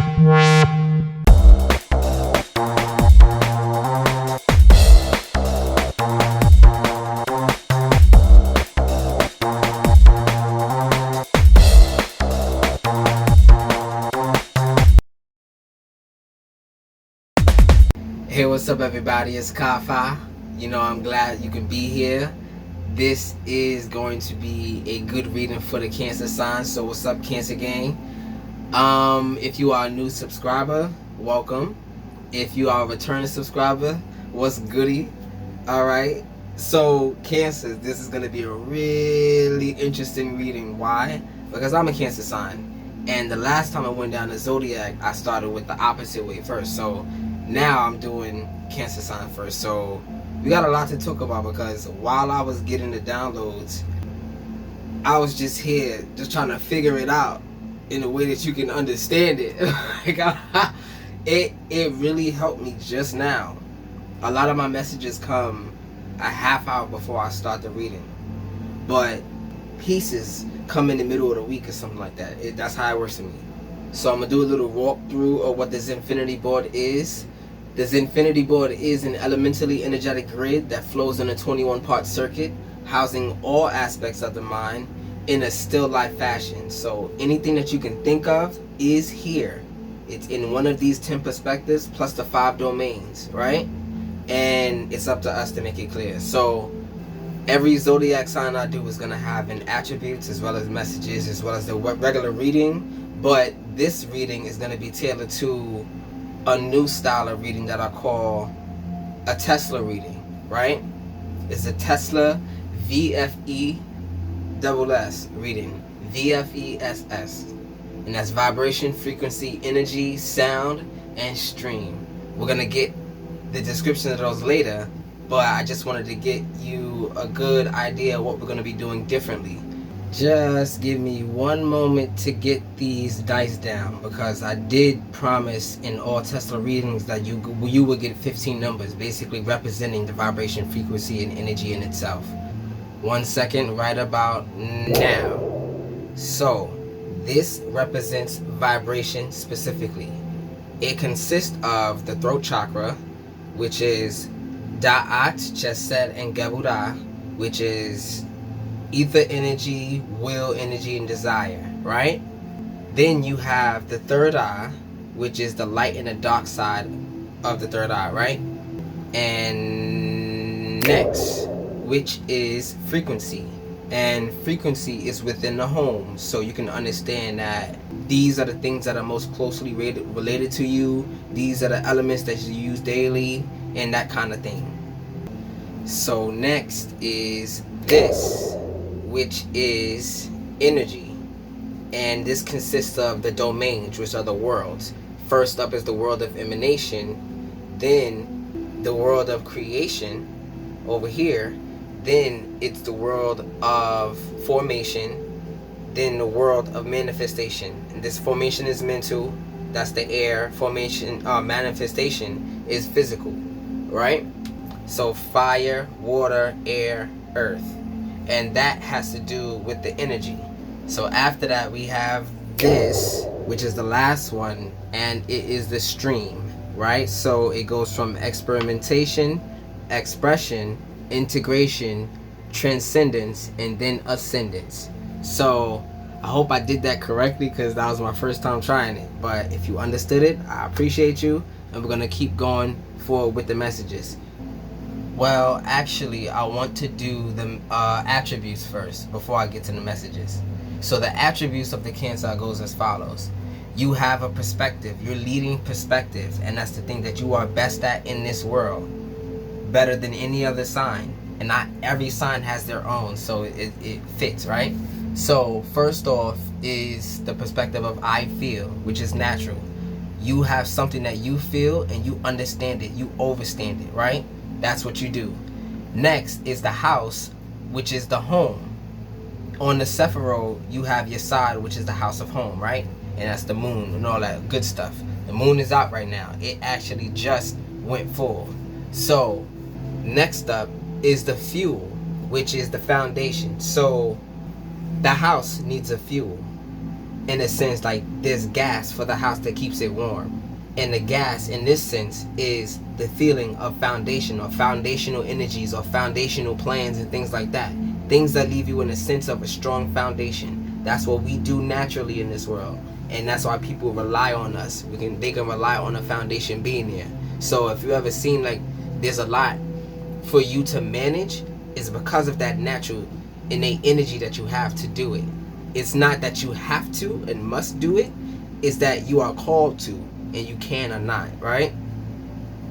Hey, what's up everybody, it's KyFy. You know, I'm glad you can be here. This is going to be a good reading for the Cancer sign, so what's up Cancer gang? If you are a new subscriber, welcome. If you are a returning subscriber, what's goody? Alright, so Cancer, this is going to be a really interesting reading. Why? Because I'm a Cancer sign, and the last time I went down the zodiac, I started with the opposite way first. So now I'm doing Cancer sign first. So we got a lot to talk about, because while I was getting the downloads, I was just here just trying to figure it out in a way that you can understand it. It really helped me just now. A lot of my messages come a half hour before I start the reading, but pieces come in the middle of the week or something like that. That's how it works for me. So I'm gonna do a little walkthrough of what the Zin-Finity Board is. The Zin-Finity Board is an elementally energetic grid that flows in a 21-part circuit, housing all aspects of the mind in a still life fashion. So anything that you can think of is here. It's in one of these 10 perspectives plus the 5 domains, right? And it's up to us to make it clear. So every zodiac sign I do is going to have an attributes as well as messages as well as the regular reading, but this reading is going to be tailored to a new style of reading that I call a Tesla reading, right? It's a Tesla VFE SS reading, VFESS, and that's vibration, frequency, energy, sound, and stream. We're gonna get the description of those later, but I just wanted to get you a good idea of what we're gonna be doing differently. Just give me one moment to get these dice down, because I did promise in all Tesla readings that you would get 15 numbers, basically representing the vibration, frequency, and energy in itself. 1 second, right about now. So this represents vibration specifically. It consists of the throat chakra, which is Da'at, Chesed, and Geburah, which is ether energy, will energy, and desire, right? Then you have the third eye, which is the light and the dark side of the third eye, right? And next, which is frequency. And frequency is within the home, so you can understand that these are the things that are most closely related to you. These are the elements that you use daily and that kind of thing. So next is this, which is energy, and this consists of the domains, which are the worlds. First up is the world of emanation, then the world of creation over here, then it's the world of formation, then the world of manifestation. And this formation is mental, that's the air. Formation, manifestation is physical, right? So fire, water, air, earth. And that has to do with the energy. So after that we have this, which is the last one, and it is the stream, right? So it goes from experimentation, expression, integration, transcendence, and then ascendance. So I hope I did that correctly, because that was my first time trying it. But if you understood it, I appreciate you, and we're gonna keep going forward with the messages. Well, actually, I want to do the attributes first before I get to the messages. So the attributes of the Cancer goes as follows. You have a perspective, you're leading perspective, and that's the thing that you are best at in this world, better than any other sign. And not every sign has their own, so it fits, right? So first off is the perspective of I feel, which is natural. You have something that you feel and you understand it, you understand it, right? That's what you do. Next is the house, which is the home. On the Etheral, you have your side, which is the house of home, right? And that's the moon and all that good stuff. The moon is out right now. It actually just went full. So next up is the fuel, which is the foundation. So the house needs a fuel. in a sense, like there's gas for the house that keeps it warm. And the gas in this sense is the feeling of foundation or foundational energies or foundational plans and things like that. Things that leave you in a sense of a strong foundation. That's what we do naturally in this world. And that's why people rely on us. They can rely on a foundation being there. So if you ever seen like there's a lot for you to manage, it's because of that natural innate energy that you have to do it. It's not that you have to and must do it. It's that you are called to and you can or not, right?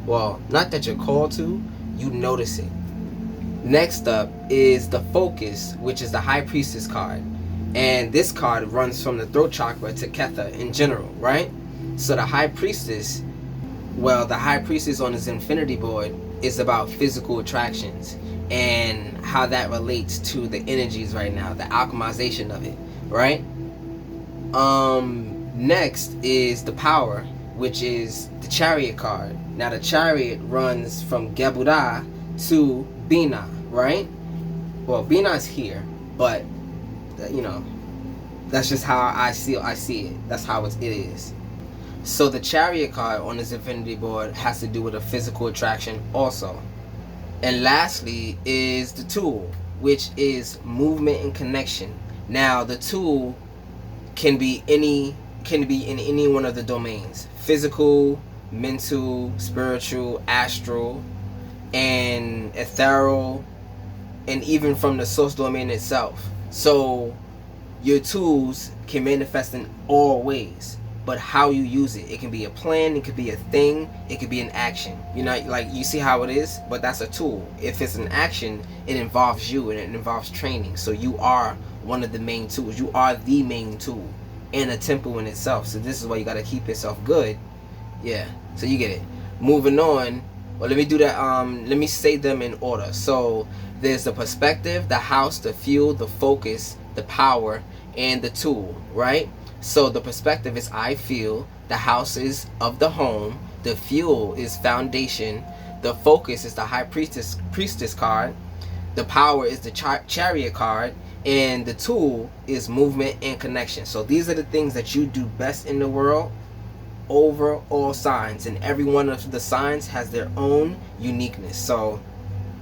Well, not that you're called to, you notice it. Next up is the focus, which is the High Priestess card. And this card runs from the throat chakra to Ketha in general, right? So the High Priestess, the High Priestess on the Zin-Finity Board is about physical attractions and how that relates to the energies right now, the alchemization of it, right? Next is the Power, which is the Chariot card. Now the Chariot runs from Gebuda to Bina, right? Well, Bina's here, but that's just how I see it. That's how it is. So the Chariot card on the Zin-Finity Board has to do with a physical attraction also. And lastly is the Tool, which is movement and connection. Now the Tool can be in any one of the domains: physical, mental, spiritual, astral, and ethereal, and even from the source domain itself. So your tools can manifest in all ways, but how you use it can be a plan, it could be a thing, it could be an action. Like you see how it is, but that's a tool. If it's an action, it involves you and it involves training. So you are one of the main tools. You are the main tool and a temple in itself. So this is why you got to keep yourself good. Yeah, so you get it. Moving on. Well, let me do that. Let me say them in order. So there's the perspective, the house, the fuel, the focus, the power, and the tool, right? So the perspective is I feel, the house is of the home, the fuel is foundation, the focus is the High Priestess card, the power is the Chariot card, and the tool is movement and connection. So these are the things that you do best in the world over all signs, and every one of the signs has their own uniqueness. So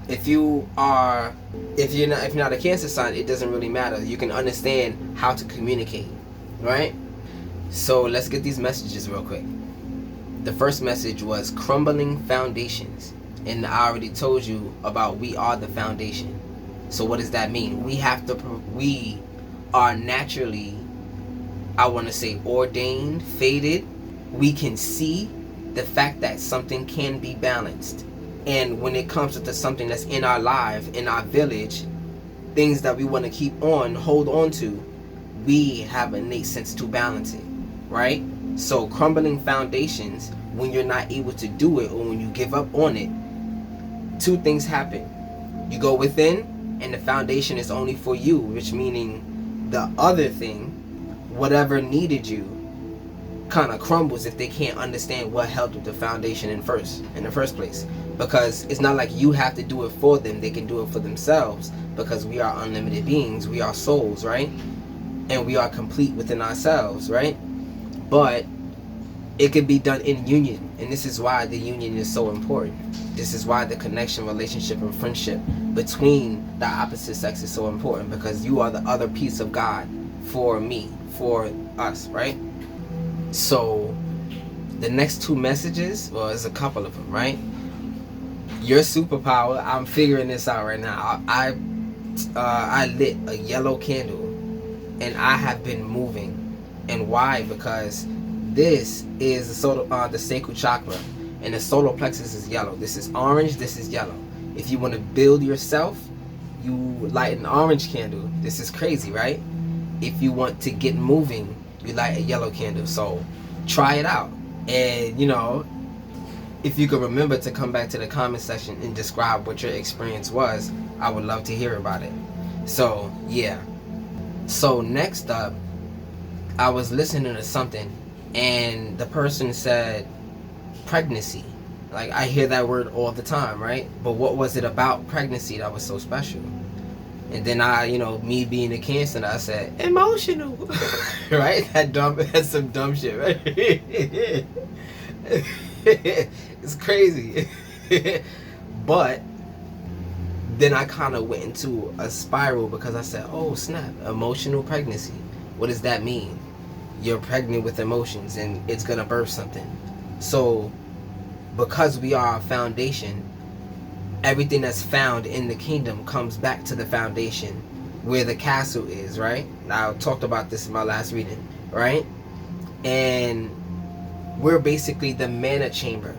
if you're not a Cancer sign, it doesn't really matter. You can understand how to communicate, right? So let's get these messages real quick. The first message was crumbling foundations, and I already told you about we are the foundation. So what does that mean? We are naturally, I want to say, ordained, fated. We can see the fact that something can be balanced. And when it comes to something that's in our life, in our village, things that we want to hold on to, we have an innate sense to balance it, right? So crumbling foundations, when you're not able to do it or when you give up on it, two things happen. You go within and the foundation is only for you, which meaning the other thing, whatever needed you, kind of crumbles if they can't understand what held up the foundation in the first place. Because it's not like you have to do it for them, they can do it for themselves, because we are unlimited beings, we are souls, right? And we are complete within ourselves, right? But it could be done in union, and this is why the union is so important. This is why the connection, relationship, and friendship between the opposite sex is so important, because you are the other piece of God for me, for us, right? So the next two messages, well, there's a couple of them, right? Your superpower, I'm figuring this out right now. I lit a yellow candle and I have been moving. And why? Because this is the sacral chakra, and the solar plexus is yellow. This is orange, this is yellow. If you want to build yourself, you light an orange candle. This is crazy, right? If you want to get moving, you light a yellow candle. So try it out. And if you could remember to come back to the comment section and describe what your experience was, I would love to hear about it. So yeah. So next up, I was listening to something and the person said pregnancy. Like, I hear that word all the time, right? But what was it about pregnancy that was so special? And then me being a Cancer, I said emotional, right? That's some dumb shit, right? It's crazy. But then I kind of went into a spiral because I said, oh snap, emotional pregnancy. What does that mean? You're pregnant with emotions and it's gonna birth something. So because we are a foundation, everything that's found in the kingdom comes back to the foundation where the castle is, right? Now I talked about this in my last reading, right? And we're basically the mana chamber.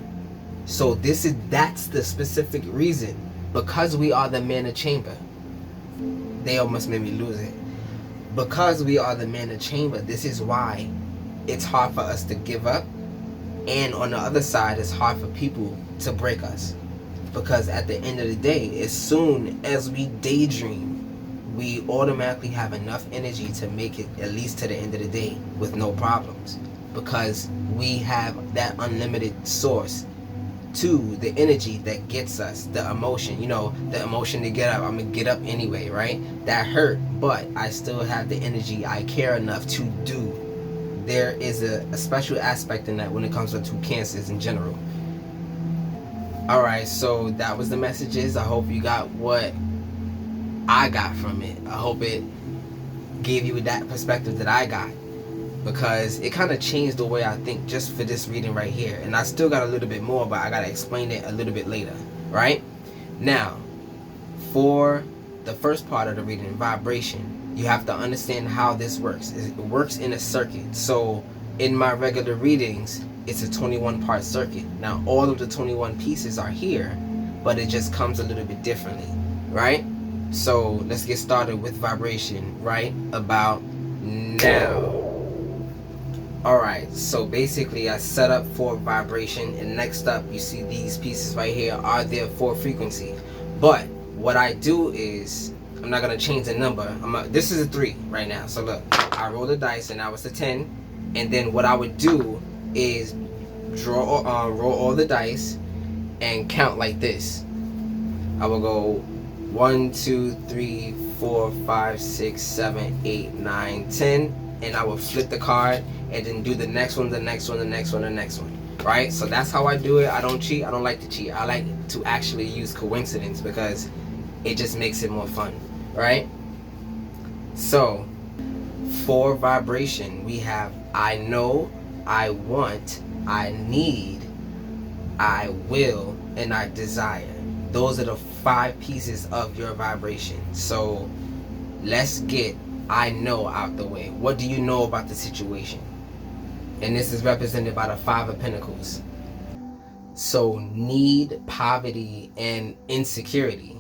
So that's the specific reason. Because we are the mana chamber. They almost made me lose it. Because we are the mana chamber, this is why it's hard for us to give up. And on the other side, it's hard for people to break us. Because at the end of the day, as soon as we daydream, we automatically have enough energy to make it at least to the end of the day with no problems. Because we have that unlimited source to the energy that gets us, the emotion, the emotion to get up. I'm gonna get up anyway, right? That hurt, but I still have the energy. I care enough to do. There is a special aspect in that when it comes to Cancers in general. Alright, so that was the messages. I hope you got what I got from it. I hope it gave you that perspective that I got, because it kind of changed the way I think just for this reading right here. And I still got a little bit more, but I gotta explain it a little bit later, right? Now, for the first part of the reading, vibration, you have to understand how this works. It works in a circuit. So in my regular readings, it's a 21-part circuit. Now all of the 21 pieces are here, but it just comes a little bit differently, right? So let's get started with vibration right about now. Alright, so basically I set up for vibration, and next up you see these pieces right here are there for frequency. But what I do is, I'm not going to change the number. This is a 3 right now. So look, I roll the dice and now it's a 10. And then what I would do is roll all the dice and count like this. I will go 1, 2, 3, 4, 5, 6, 7, 8, 9, 10. And I will flip the card and then do the next one, the next one, the next one, the next one. Right? So that's how I do it. I don't cheat. I don't like to cheat. I like to actually use coincidence because it just makes it more fun. Right? So for vibration, we have I know, I want, I need, I will, and I desire. Those are the 5 pieces of your vibration. So let's get I know out the way. What do you know about the situation? And this is represented by the 5 of Pentacles. So need, poverty, and insecurity.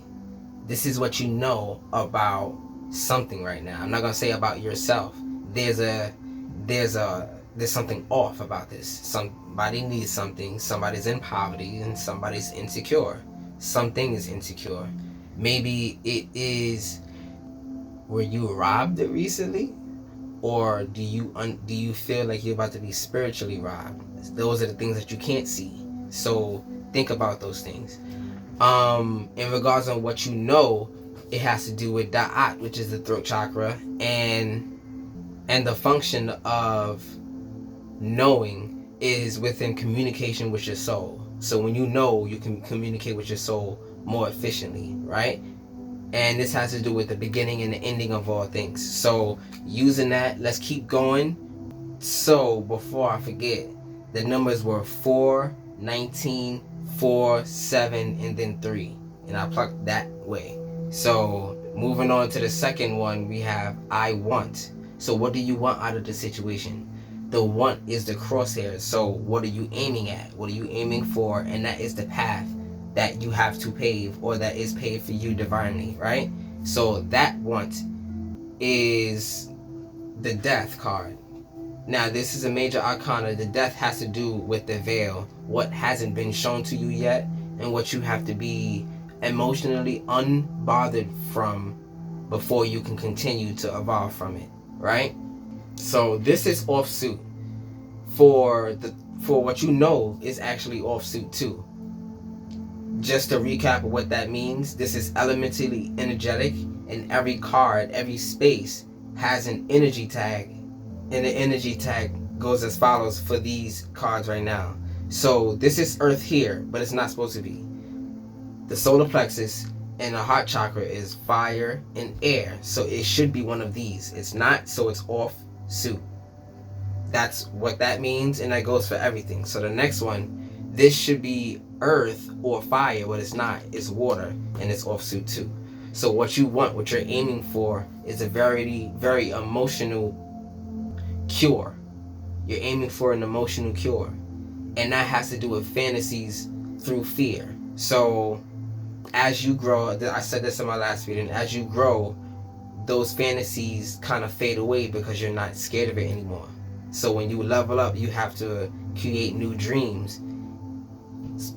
This is what you know about something right now. I'm not gonna say about yourself. There's something off about this. Somebody needs something. Somebody's in poverty and somebody's insecure. Something is insecure. Maybe it is, were you robbed recently? Or do you feel like you're about to be spiritually robbed? Those are the things that you can't see. So think about those things. In regards on what you know, it has to do with Da'at, which is the throat chakra, and the function of knowing is within communication with your soul. So when you know, you can communicate with your soul more efficiently, right? And this has to do with the beginning and the ending of all things. So using that, let's keep going. So before I forget, the numbers were 4, 19, 4, 7, and then 3. And I plucked that way. So moving on to the second one, we have I want. So what do you want out of the situation? The want is the crosshairs. So what are you aiming at? What are you aiming for? And that is the path that you have to pave, or that is paved for you divinely, right? So that want is the death card. Now this is a major arcana. The death has to do with the veil, what hasn't been shown to you yet, and what you have to be emotionally unbothered from before you can continue to evolve from it, right? So this is offsuit. For what you know is actually offsuit too. Just to recap what that means, this is elementally energetic, and every card, every space has an energy tag, and the energy tag goes as follows for these cards right now. So this is Earth here, but it's not supposed to be. The solar plexus and the heart chakra is fire and air, so it should be one of these. It's not, so it's off suit. That's what that means, and that goes for everything. So the next one, this should be earth or fire, but it's not. It's water, and it's off suit too. So what you want, what you're aiming for, is a very, very emotional cure. You're aiming for an emotional cure, and that has to do with fantasies through fear. So as you grow, I said this in my last video, and as you grow, those fantasies kind of fade away because you're not scared of it anymore. So when you level up, you have to create new dreams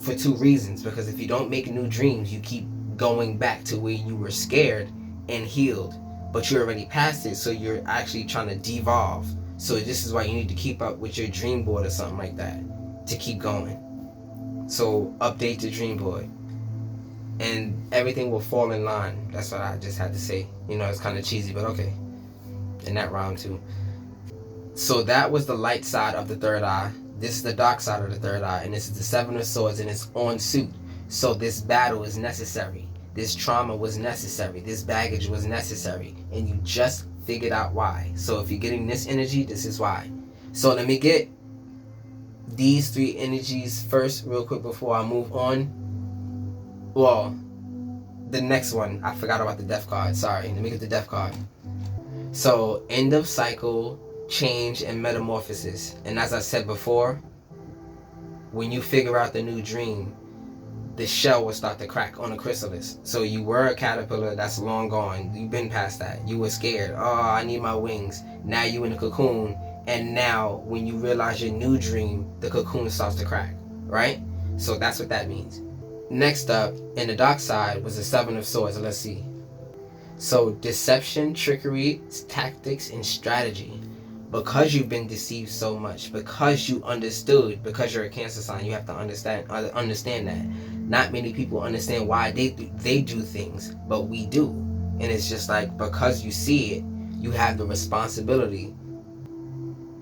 for two reasons. Because if you don't make new dreams, you keep going back to where you were scared and healed, but you're already past it, so you're actually trying to devolve. So this is why you need to keep up with your dream board or something like that to keep going. So update the dream board, and everything will fall in line. That's what I just had to say. You know, it's kind of cheesy, but okay. And that rhymed too. So that was the light side of the third eye. This is the dark side of the third eye, and this is the Seven of Swords, and it's on suit. So this battle is necessary. This trauma was necessary. This baggage was necessary, and you just figured out why. So if you're getting this energy, this is why. So let me get these three energies first real quick before I move on. Well, the next one, I forgot about the death card. Sorry, let me get the death card. So end of cycle, change, and metamorphosis. And as I said before, when you figure out the new dream, the shell will start to crack on the chrysalis. So you were a caterpillar, that's long gone. You've been past that. You were scared. Oh, I need my wings. Now you in the cocoon, and now when you realize your new dream, the cocoon starts to crack, right? So that's what that means. Next up, in the dark side, was the Seven of Swords. Let's see. So deception, trickery, tactics, and strategy. Because you've been deceived so much, because you understood, because you're a Cancer sign, you have to understand that. Not many people understand why they do things, but we do. And it's just like, because you see it, you have the responsibility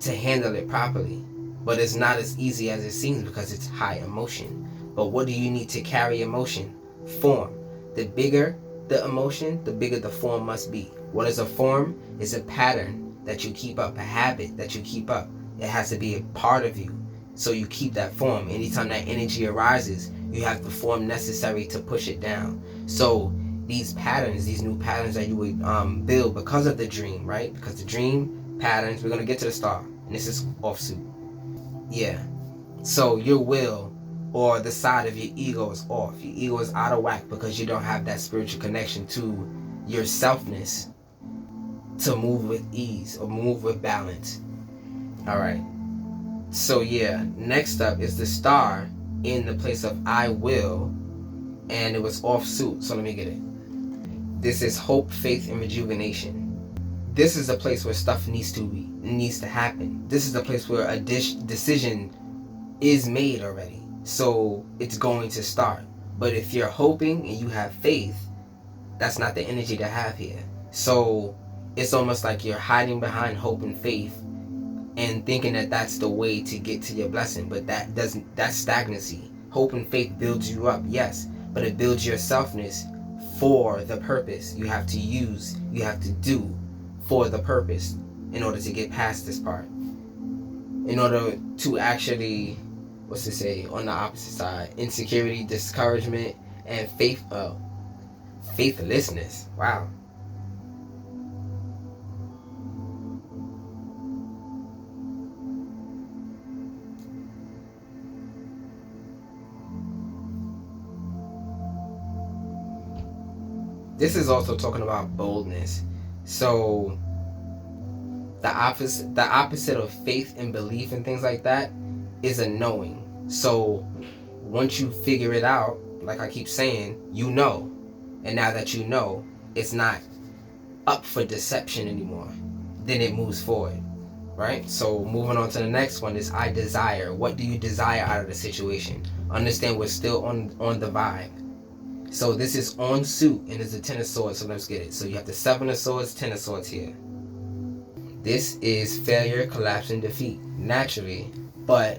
to handle it properly. But it's not as easy as it seems because it's high emotion. But what do you need to carry emotion? Form. The bigger the emotion, the bigger the form must be. What is a form? It's a pattern that you keep up, a habit that you keep up. It has to be a part of you. So you keep that form. Anytime that energy arises, you have the form necessary to push it down. So these patterns, these new patterns that you would build because of the dream, right? Because the dream patterns, we're going to get to the star. And this is offsuit. Yeah. So your will, or the side of your ego, is off. Your ego is out of whack because you don't have that spiritual connection to your selfness to move with ease or move with balance. All right. So yeah, next up is the star in the place of I will, and it was off suit. So let me get it. This is hope, faith, and rejuvenation. This is a place where stuff needs to happen. This is the place where a decision is made already. So it's going to start. But if you're hoping and you have faith, that's not the energy to have here. So it's almost like you're hiding behind hope and faith and thinking that that's the way to get to your blessing. But that's stagnancy. Hope and faith builds you up, yes, but it builds your selfness for the purpose. You have to use, you have to do for the purpose in order to get past this part. In order to actually, what's to say, on the opposite side, insecurity, discouragement, and faithlessness. Wow. This is also talking about boldness. So the opposite of faith and belief and things like that is a knowing. So once you figure it out, like I keep saying, you know. And now that you know, it's not up for deception anymore. Then it moves forward, right? So moving on to the next one is I desire. What do you desire out of the situation? Understand we're still on the vibe. So this is on suit, and it's a 10 of swords, so let's get it. So you have the 7 of swords, 10 of swords here. This is failure, collapse, and defeat, naturally. But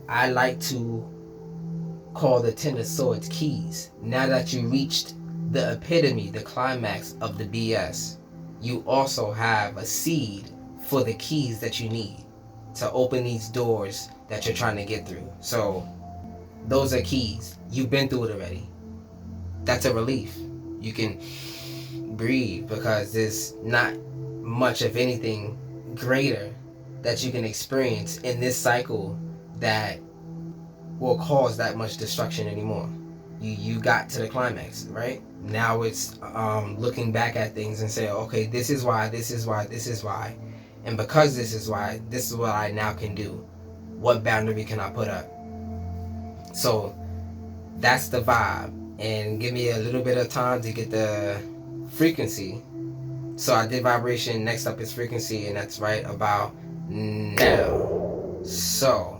I like to call the 10 of swords keys. Now that you reached the epitome, the climax of the BS, you also have a seed for the keys that you need to open these doors that you're trying to get through. So those are keys. You've been through it already. That's a relief. You can breathe because there's not much of anything greater that you can experience in this cycle that will cause that much destruction anymore. You got to the climax, right? Now it's looking back at things and say, okay, this is why, this is why, this is why. And because this is why, this is what I now can do. What boundary can I put up? So that's the vibe. And give me a little bit of time to get the frequency. So I did vibration, next up is frequency, and that's right about now. So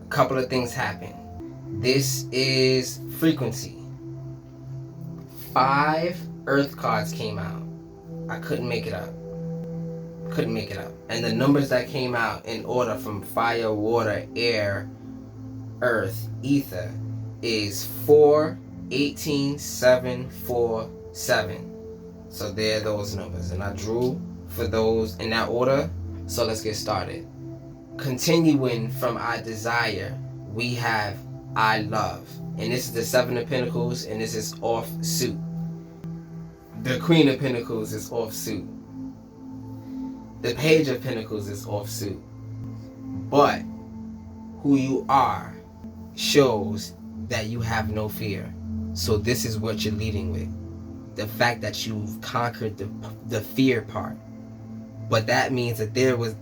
a couple of things happen. This is frequency. 5 earth cards came out. I couldn't make it up. And the numbers that came out in order from fire, water, air, earth, ether is 4, 18, 7, 4, 7. So there are those numbers. And I drew for those in that order. So let's get started. Continuing from I desire, we have I love. And this is the 7 of Pentacles, and this is off suit. The Queen of Pentacles is off suit. The Page of Pentacles is off suit. But who you are shows that you have no fear. So this is what you're leading with. The fact that you've conquered the fear part. But that means that there was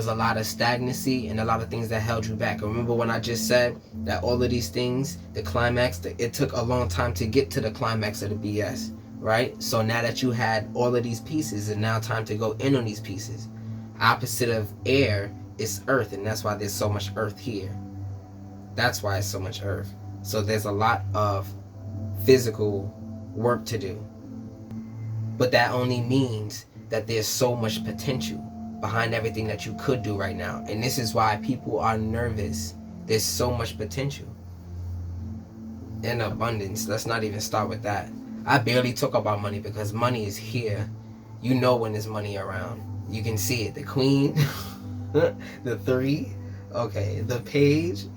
a lot of stagnancy and a lot of things that held you back. Remember when I just said that all of these things, the climax, it took a long time to get to the climax of the BS, right? So now that you had all of these pieces, it's now time to go in on these pieces. Opposite of air is earth, and that's why there's so much earth here. That's why it's so much earth. So there's a lot of physical work to do. But that only means that there's so much potential behind everything that you could do right now. And this is why people are nervous. There's so much potential. And abundance. Let's not even start with that. I barely talk about money because money is here. You know when there's money around. You can see it. The Queen, the 3, okay, the Page.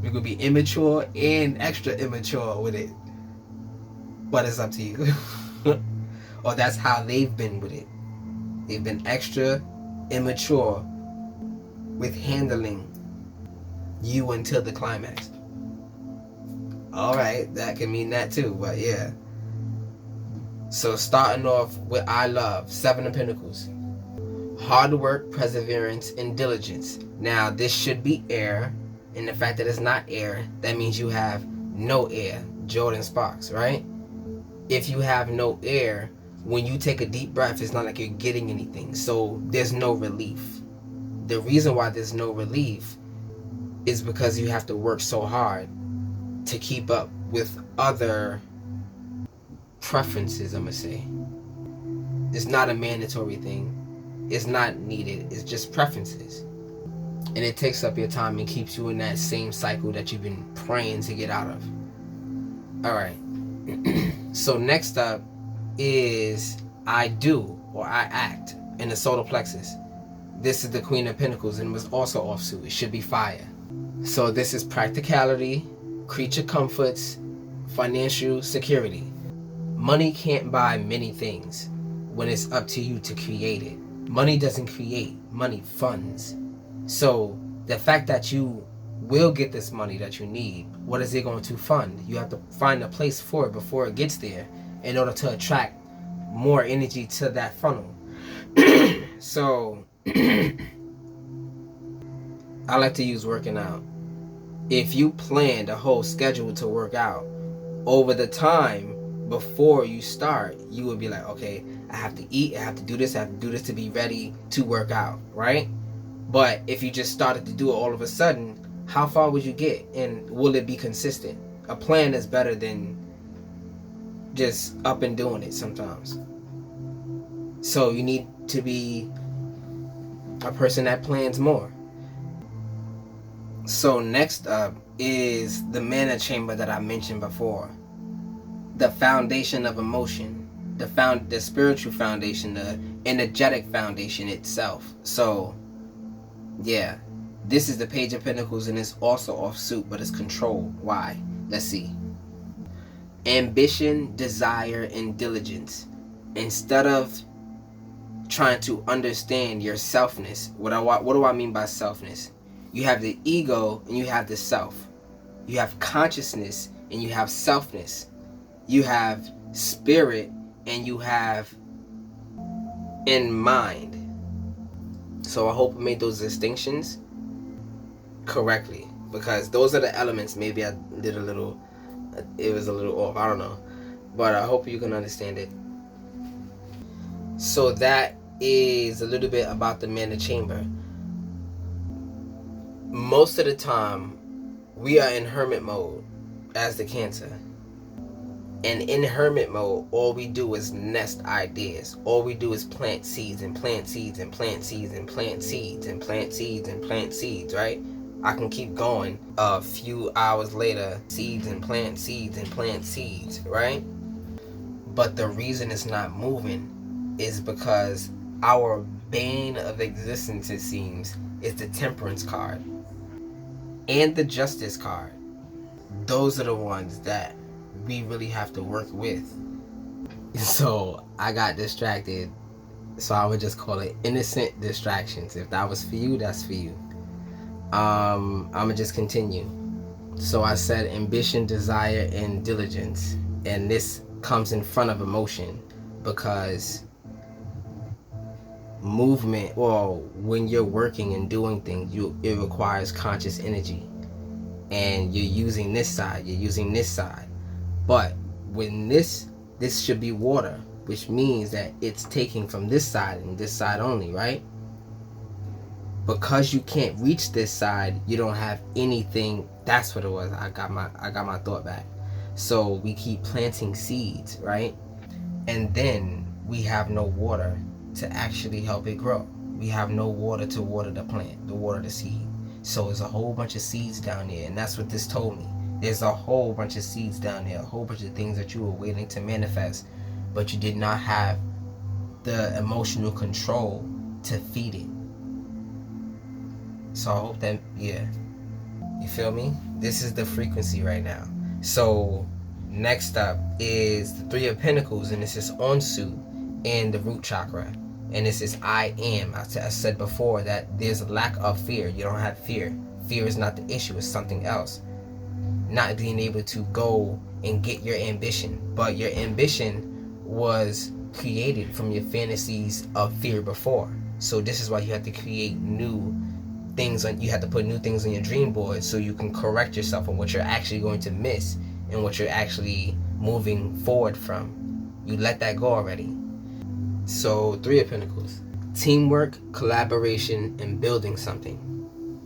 You could be immature and extra immature with it. But it's up to you. Or that's how they've been with it. They've been extra immature with handling you until the climax. Alright, that can mean that too, but yeah. So starting off with I love, 7 of Pentacles. Hard work, perseverance, and diligence. Now this should be air, and the fact that it's not air, that means you have no air. Jordan Sparks, right? If you have no air, when you take a deep breath, it's not like you're getting anything. So there's no relief. The reason why there's no relief is because you have to work so hard to keep up with other preferences, I'm going to say. It's not a mandatory thing. It's not needed. It's just preferences. And it takes up your time and keeps you in that same cycle that you've been praying to get out of. Alright. So next up is I do, or I act, in the solar plexus. This is the Queen of Pentacles, and it was also offsuit. It should be fire. So this is practicality, creature comforts, financial security. Money can't buy many things when it's up to you to create it. Money doesn't create, money funds. So the fact that you will get this money that you need, what is it going to fund? You have to find a place for it before it gets there in order to attract more energy to that funnel. So I like to use working out. If you plan the whole schedule to work out, over the time before you start, you would be like, okay, I have to eat, I have to do this to be ready to work out, right? But if you just started to do it all of a sudden, how far would you get? And will it be consistent? A plan is better than just up and doing it sometimes. So you need to be a person that plans more. So next up is the mana chamber that I mentioned before. The foundation of emotion, the spiritual foundation, the energetic foundation itself. So yeah, this is the Page of Pentacles, and it's also off suit, but it's controlled. Why? Let's see. Ambition, desire, and diligence. Instead of trying to understand your selfness, what do I mean by selfness? You have the ego and you have the self. You have consciousness and you have selfness. You have spirit and you have in mind. So I hope I made those distinctions correctly, because those are the elements. Maybe I did it was a little off, I don't know, but I hope you can understand it. So that is a little bit about the mana chamber. Most of the time we are in hermit mode as the Cancer, and in hermit mode all we do is nest ideas. All we do is plant seeds and plant seeds and plant seeds and plant seeds and plant seeds and plant seeds, right? I can keep going. A few hours later, seeds and plant seeds and plant seeds, right? But the reason it's not moving is because our bane of existence, it seems, is the Temperance card and the Justice card. Those are the ones that we really have to work with. So I got distracted, so I would just call it innocent distractions. If that was for you, that's for you. I'm gonna just continue. So I said ambition, desire, and diligence, and this comes in front of emotion, because movement, well, when you're working and doing things, it requires conscious energy, and you're using this side, you're using this side. But when this should be water, which means that it's taking from this side and this side only, right? Because you can't reach this side, you don't have anything. That's what it was. I got my thought back. So we keep planting seeds, right? And then we have no water to actually help it grow. We have no water to water the plant, to water the seed. So there's a whole bunch of seeds down there, and that's what this told me. There's a whole bunch of seeds down there, a whole bunch of things that you were waiting to manifest, but you did not have the emotional control to feed it. So I hope that, yeah, you feel me? This is the frequency right now. So next up is the Three of Pentacles, and this is on suit in the root chakra. And this is I am. I said before that there's a lack of fear. You don't have fear. Fear is not the issue, it's something else. Not being able to go and get your ambition. But your ambition was created from your fantasies of fear before. So this is why you have to create new things you have to put new things on your dream board, so you can correct yourself on what you're actually going to miss and what you're actually moving forward from. You let that go already. So Three of Pentacles, teamwork, collaboration, and building something.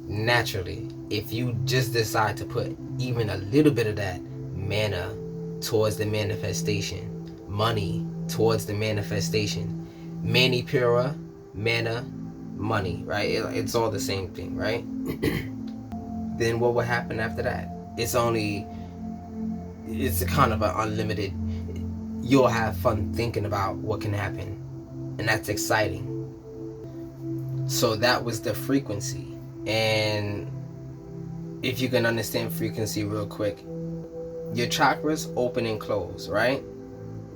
Naturally, if you just decide to put even a little bit of that mana towards the manifestation, money towards the manifestation, mani pura, mana, money, right? It's all the same thing, right? Then what will happen after that? It's kind of an unlimited. You'll have fun thinking about what can happen, and that's exciting. So that was the frequency. And if you can understand frequency real quick, your chakras open and close, right?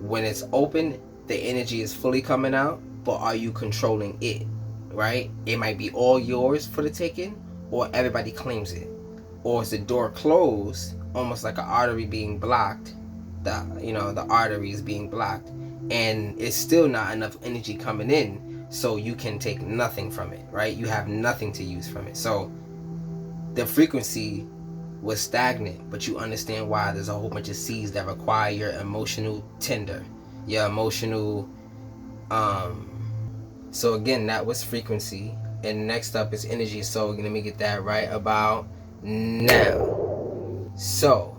When it's open, the energy is fully coming out, but are you controlling it? Right? It might be all yours for the taking, or everybody claims it. Or is the door closed, almost like an artery being blocked, the artery is being blocked, and it's still not enough energy coming in, so you can take nothing from it, right? You have nothing to use from it. So the frequency was stagnant, but you understand why. There's a whole bunch of seeds that require your emotional tender, your emotional so again, that was frequency, and next up is energy. So let me get that right about now. So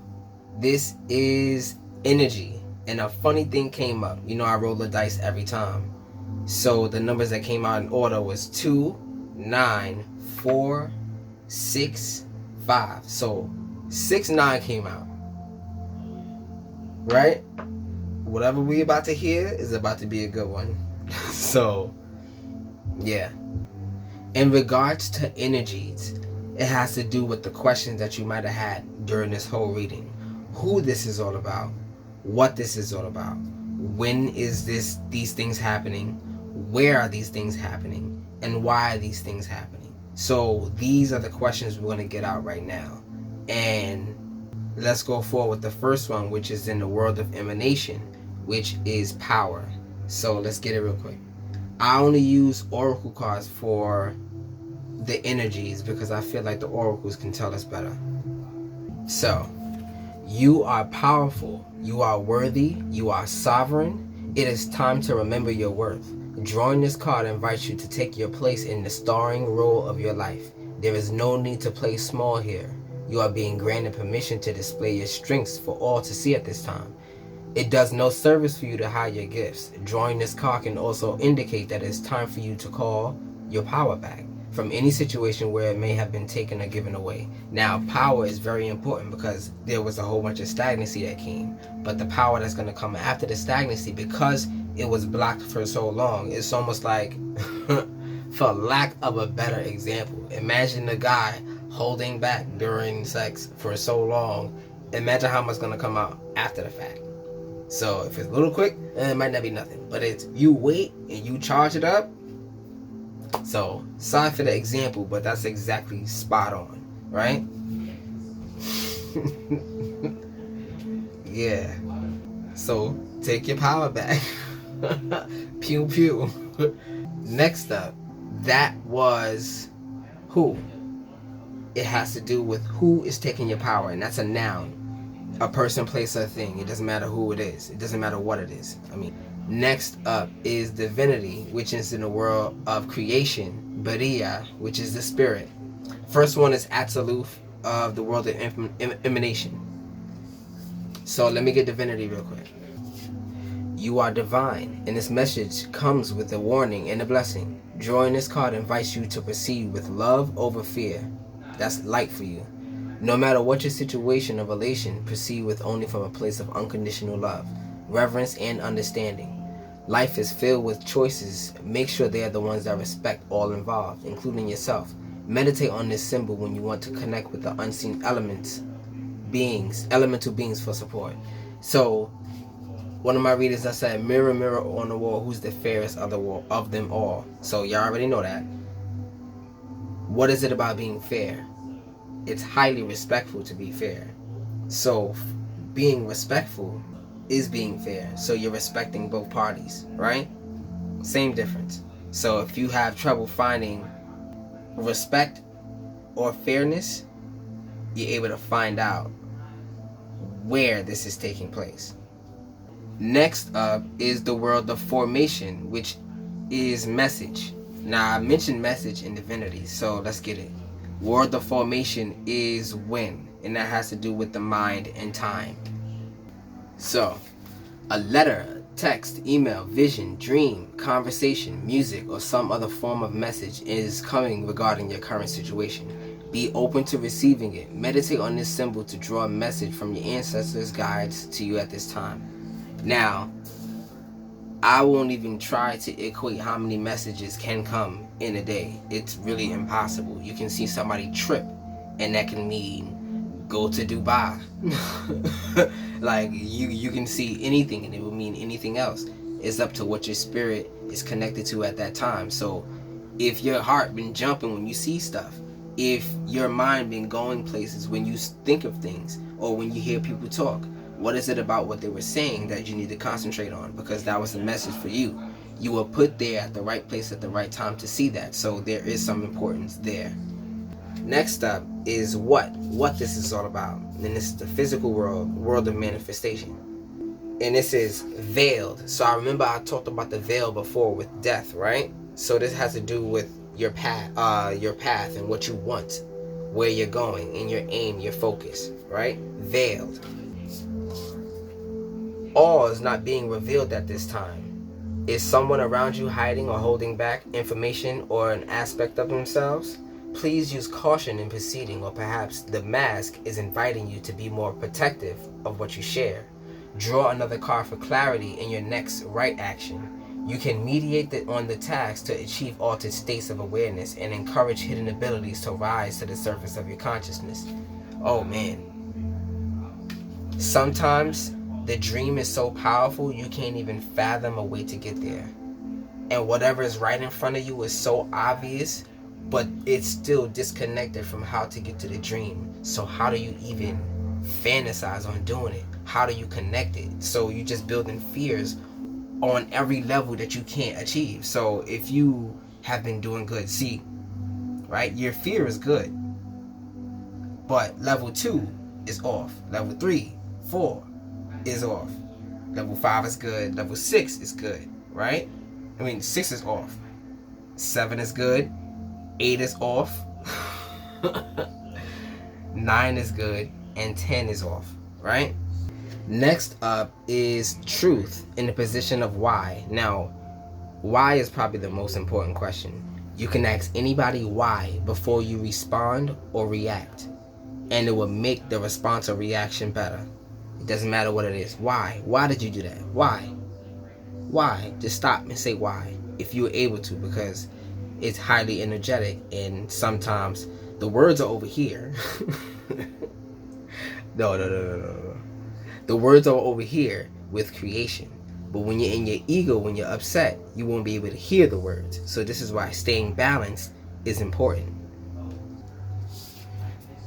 This is energy. And a funny thing came up. You know, I roll the dice every time. So the numbers that came out in order was 2, 9, 4, 6, 5. So 6, 9 came out. Right? Whatever we about to hear is about to be a good one. So, yeah. In regards to energies, it has to do with the questions that you might have had during this whole reading. Who this is all about, what this is all about, when is these things happening, where are these things happening, and why are these things happening. So these are the questions we're going to get out right now. And let's go forward with the first one, which is in the world of emanation, which is power. So let's get it real quick. I only use oracle cards for the energies because I feel like the oracles can tell us better. So, you are powerful, you are worthy, you are sovereign. It is time to remember your worth. Drawing this card invites you to take your place in the starring role of your life. There is no need to play small here. You are being granted permission to display your strengths for all to see at this time. It does no service for you to hide your gifts. Drawing this card can also indicate that it's time for you to call your power back from any situation where it may have been taken or given away. Now, power is very important because there was a whole bunch of stagnancy that came. But the power that's going to come after the stagnancy, because it was blocked for so long, it's almost like, for lack of a better example, imagine a guy holding back during sex for so long. Imagine how much is going to come out after the fact. So if it's a little quick, it might not be nothing. But it's you wait and you charge it up. So sorry for the example, but that's exactly spot on, right? Yeah. So take your power back. Pew pew. Next up, that was who. It has to do with who is taking your power, and that's a noun. A person, place, or thing. It doesn't matter who it is. It doesn't matter what it is. Next up is divinity, which is in the world of creation. Bariya, which is the spirit. First one is Atzaluf of the world of emanation. So let me get divinity real quick. You are divine, and this message comes with a warning and a blessing. Drawing this card invites you to proceed with love over fear. That's light for you. No matter what your situation or relation, proceed with only from a place of unconditional love, reverence, and understanding. Life is filled with choices. Make sure they are the ones that respect all involved, including yourself. Meditate on this symbol when you want to connect with the unseen elemental beings for support. So, one of my readers that said, mirror, mirror on the wall, who's the fairest of them all? So, y'all already know that. What is it about being fair? It's highly respectful to be fair. So, being respectful is being fair. So you're respecting both parties, right? Same difference. So if you have trouble finding respect or fairness, you're able to find out where this is taking place. Next up is the world of formation, which is message. Now, I mentioned message in divinity, so let's get it. World of formation is when, and that has to do with the mind and time. So, a letter, text, email, vision, dream, conversation, music, or some other form of message is coming regarding your current situation. Be open to receiving it. Meditate on this symbol to draw a message from your ancestors' guides to you at this time. Now, I won't even try to equate how many messages can come in a day. It's really impossible. You can see somebody trip, and that can mean go to Dubai. Like you can see anything, and it will mean anything else. It's up to what your spirit is connected to at that time. So if your heart been jumping when you see stuff, if your mind been going places when you think of things, or when you hear people talk, what is it about what they were saying that you need to concentrate on? Because that was a message for you. You were put there at the right place at the right time to see that. So there is some importance there. Next up is what this is all about. And this is the physical world of manifestation. And this is veiled. So I remember I talked about the veil before with death, right? So this has to do with your path and what you want, where you're going, and your aim, your focus, right? Veiled. all is not being revealed at this time. Is someone around you hiding or holding back information or an aspect of themselves? Please use caution in proceeding, or perhaps the mask is inviting you to be more protective of what you share. Draw another card for clarity in your next right action. You can mediate on the task to achieve altered states of awareness and encourage hidden abilities to rise to the surface of your consciousness. Oh man. Sometimes the dream is so powerful you can't even fathom a way to get there. And whatever is right in front of you is so obvious, but it's still disconnected from how to get to the dream. So how do you even fantasize on doing it? How do you connect it? So you're just building fears on every level that you can't achieve. So if you have been doing good, see, right, your fear is good, but level 2 is off, level 3, 4 is off, level 5 is good, level 6 is good, right? 6 is off, 7 is good, 8 is off, 9 is good, and 10 is off, right? Next up is truth in the position of why. Now, why is probably the most important question. You can ask anybody why before you respond or react, and it will make the response or reaction better. It doesn't matter what it is. Why? Why did you do that? Why? Why? Just stop and say why if you're able to, because it's highly energetic and sometimes the words are over here. No. The words are over here with creation. But when you're in your ego, when you're upset, you won't be able to hear the words. So this is why staying balanced is important.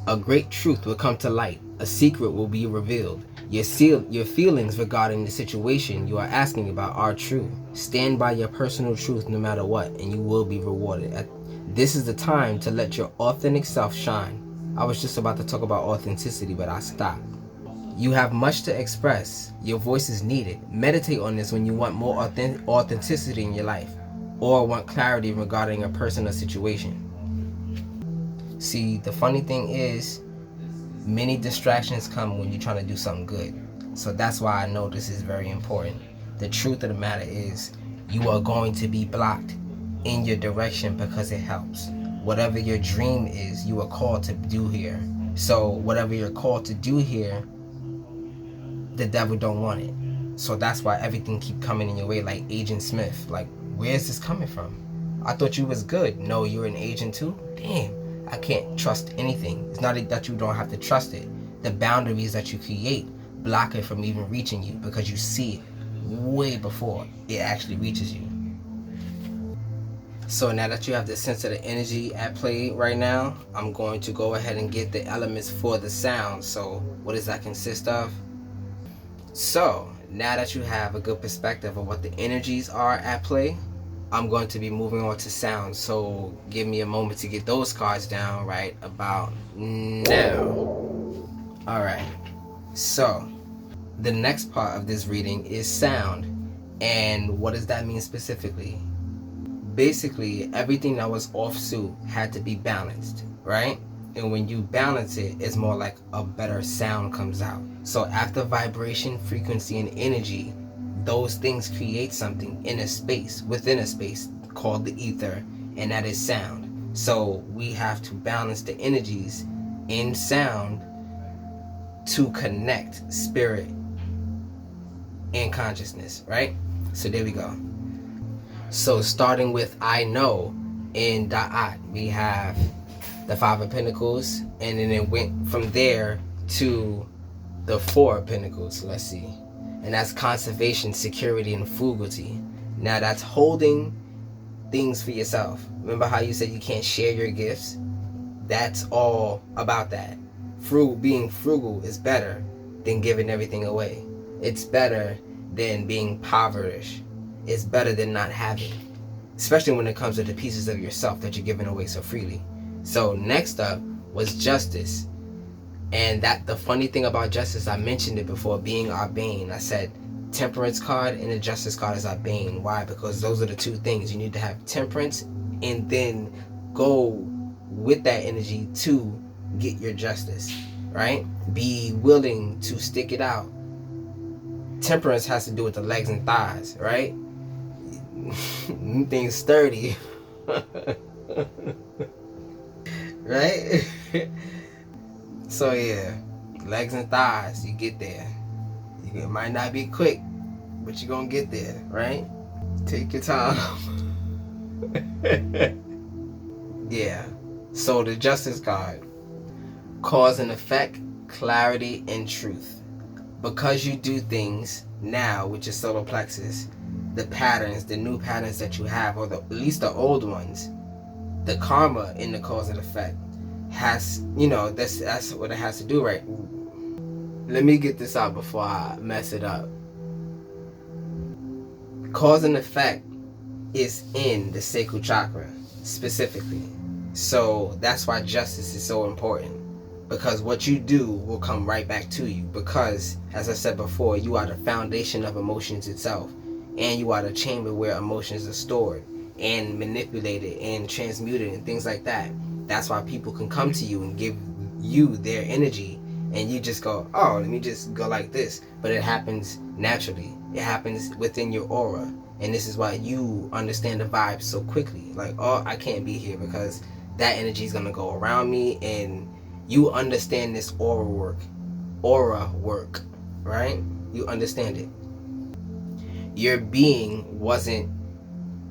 A great truth will come to light. A secret will be revealed. Your feelings regarding the situation you are asking about are true. Stand by your personal truth no matter what, and you will be rewarded. This is the time to let your authentic self shine. I was just about to talk about authenticity, but I stopped. You have much to express. Your voice is needed. Meditate on this when you want more authenticity in your life, or want clarity regarding a person or situation. See, the funny thing is, many distractions come when you're trying to do something good. So that's why I know this is very important. The truth of the matter is, you are going to be blocked in your direction because it helps. Whatever your dream is, you are called to do here. So whatever you're called to do here, the devil don't want it. So that's why everything keep coming in your way, like Agent Smith. Like, where's this coming from? I thought you was good. No, you're an agent too? Damn, I can't trust anything. It's not that you don't have to trust it. The boundaries that you create block it from even reaching you because you see it way before it actually reaches you. So now that you have the sense of the energy at play right now, I'm going to go ahead and get the elements for the sound. So what does that consist of? So now that you have a good perspective of what the energies are at play, I'm going to be moving on to sound. So give me a moment to get those cards down right about now. Alright, so the next part of this reading is sound. And what does that mean specifically? Basically, everything that was off suit had to be balanced, right? And when you balance it, it's more like a better sound comes out. So after vibration, frequency, and energy, those things create something in a space, within a space, called the ether, and that is sound. So we have to balance the energies in sound to connect spirit and consciousness, right? So there we go. So starting with I know in Da'at, we have the 5 of Pentacles, and then it went from there to the 4 of Pentacles. Let's see. And that's conservation, security, and frugality. Now that's holding things for yourself. Remember how you said you can't share your gifts? That's all about that. Being frugal is better than giving everything away. It's better than being impoverished. It's better than not having. Especially when it comes to the pieces of yourself that you're giving away so freely. So next up was justice. And that the funny thing about justice, I mentioned it before, being our bane. I said temperance card and the justice card is our bane. Why? Because those are the two things. You need to have temperance and then go with that energy to get your justice, right? Be willing to stick it out Temperance has to do with the legs and thighs, right? Things sturdy. Right? So yeah, legs and thighs, you get there. It might not be quick, but you're gonna get there, right? Take your time. Yeah. So the Justice card, cause and effect, clarity and truth. Because you do things now with your solar plexus, the patterns, the new patterns that you have, or at least the old ones, the karma in the cause and effect has, that's what it has to do, right? Let me get this out before I mess it up. Cause and effect is in the sacral chakra specifically. So that's why justice is so important. Because what you do will come right back to you. Because, as I said before, you are the foundation of emotions itself. And you are the chamber where emotions are stored and manipulated and transmuted and things like that. That's why people can come to you and give you their energy, and you just go, oh, let me just go like this. But it happens naturally. It happens within your aura. And this is why you understand the vibes so quickly. Like, oh, I can't be here because that energy is going to go around me, and you understand this aura work, right? You understand it. Your being wasn't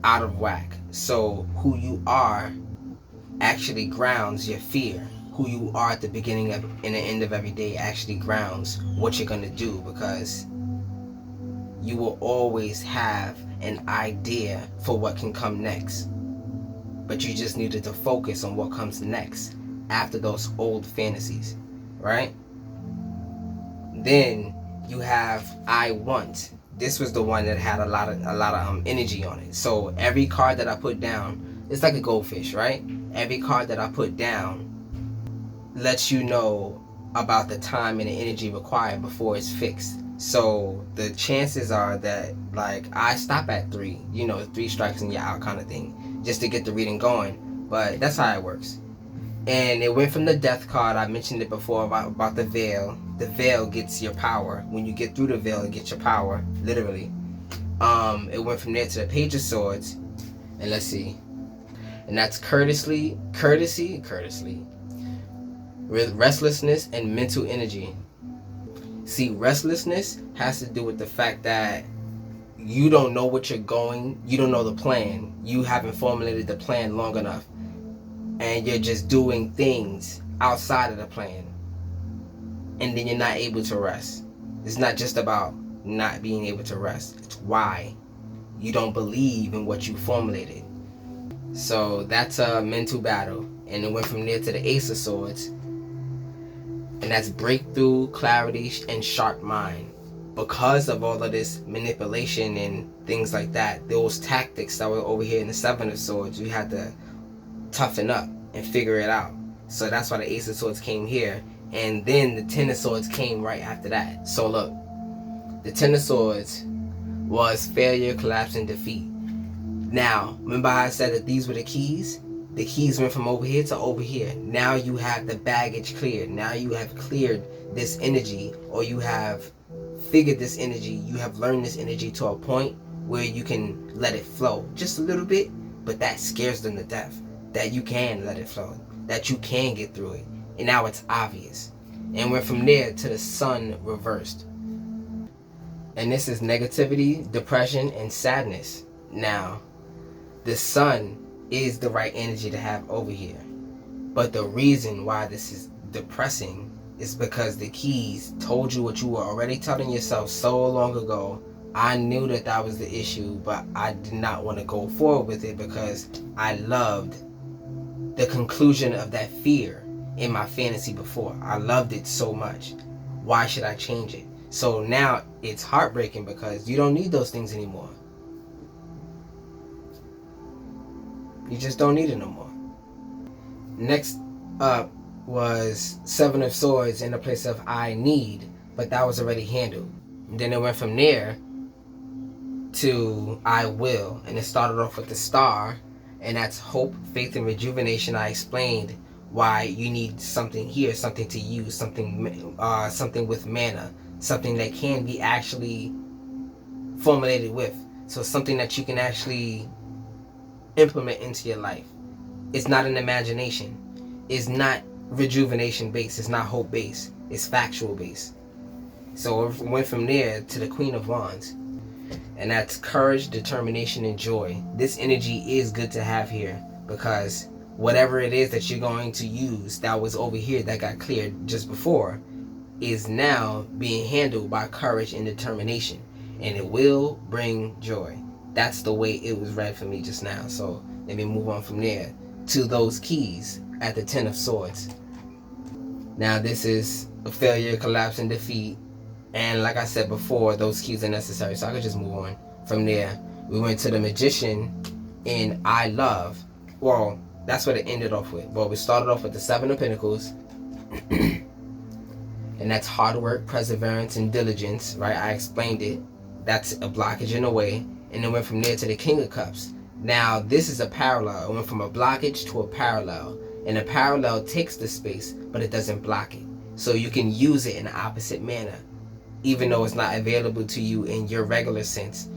out of whack. So who you are actually grounds your fear. Who you are at the beginning of and the end of every day actually grounds what you're going to do, because you will always have an idea for what can come next. But you just needed to focus on what comes next after those old fantasies, right? Then you have I Want. This was the one that had a lot of energy on it. So every card that I put down, it's like a goldfish, right? Every card that I put down lets you know about the time and the energy required before it's fixed. So the chances are that, like, I stop at 3, 3 strikes and you're out kind of thing, just to get the reading going. But that's how it works. And it went from the Death card. I mentioned it before about the veil. The veil gets your power. When you get through the veil, it gets your power, literally. It went from there to the Page of Swords. And let's see. And that's courtesy, with restlessness and mental energy. See, restlessness has to do with the fact that you don't know what you're going, you don't know the plan. You haven't formulated the plan long enough. And you're just doing things outside of the plan. And then you're not able to rest. It's not just about not being able to rest. It's why you don't believe in what you formulated. So that's a mental battle. And it went from there to the Ace of Swords. And that's breakthrough, clarity, and sharp mind. Because of all of this manipulation and things like that, those tactics that were over here in the Seven of Swords, you had to toughen up and figure it out. So that's why the Ace of Swords came here. And then the Ten of Swords came right after that. So look, the Ten of Swords was failure, collapse, and defeat. Now, remember how I said that these were the keys? The keys went from over here to over here. Now you have the baggage cleared. Now you have cleared this energy, or you have figured this energy. You have learned this energy to a point where you can let it flow just a little bit, but that scares them to death. That you can let it flow, that you can get through it. And now it's obvious. And we're from there to the Sun reversed. And this is negativity, depression, and sadness. Now, the Sun is the right energy to have over here. But the reason why this is depressing is because the keys told you what you were already telling yourself so long ago. I knew that that was the issue, but I did not want to go forward with it because I loved the conclusion of that fear in my fantasy before. I loved it so much. Why should I change it? So now it's heartbreaking because you don't need those things anymore. You just don't need it no more. Next up was Seven of Swords in the place of I need, but that was already handled. And then it went from there to I will, and it started off with the Star, and that's hope, faith, and rejuvenation. I explained why you need something here, something to use, something with mana, something that can be actually formulated with. So something that you can actually implement into your life. It's not an imagination. It's not rejuvenation based. It's not hope based. It's factual based. So it went from there to the Queen of Wands. And that's courage, determination, and joy. This energy is good to have here because whatever it is that you're going to use that was over here that got cleared just before is now being handled by courage and determination. And it will bring joy. That's the way it was read for me just now. So let me move on from there to those keys at the Ten of Swords. Now this is a failure, collapse, and defeat. And like I said before, those keys are necessary. So I could just move on from there. We went to the Magician in I Love. Well, that's what it ended off with. But we started off with the Seven of Pentacles. And that's hard work, perseverance, and diligence, right? I explained it. That's a blockage in a way. And then went from there to the King of Cups. Now, this is a parallel. It went from a blockage to a parallel. And a parallel takes the space, but it doesn't block it. So you can use it in an opposite manner, even though it's not available to you in your regular sense.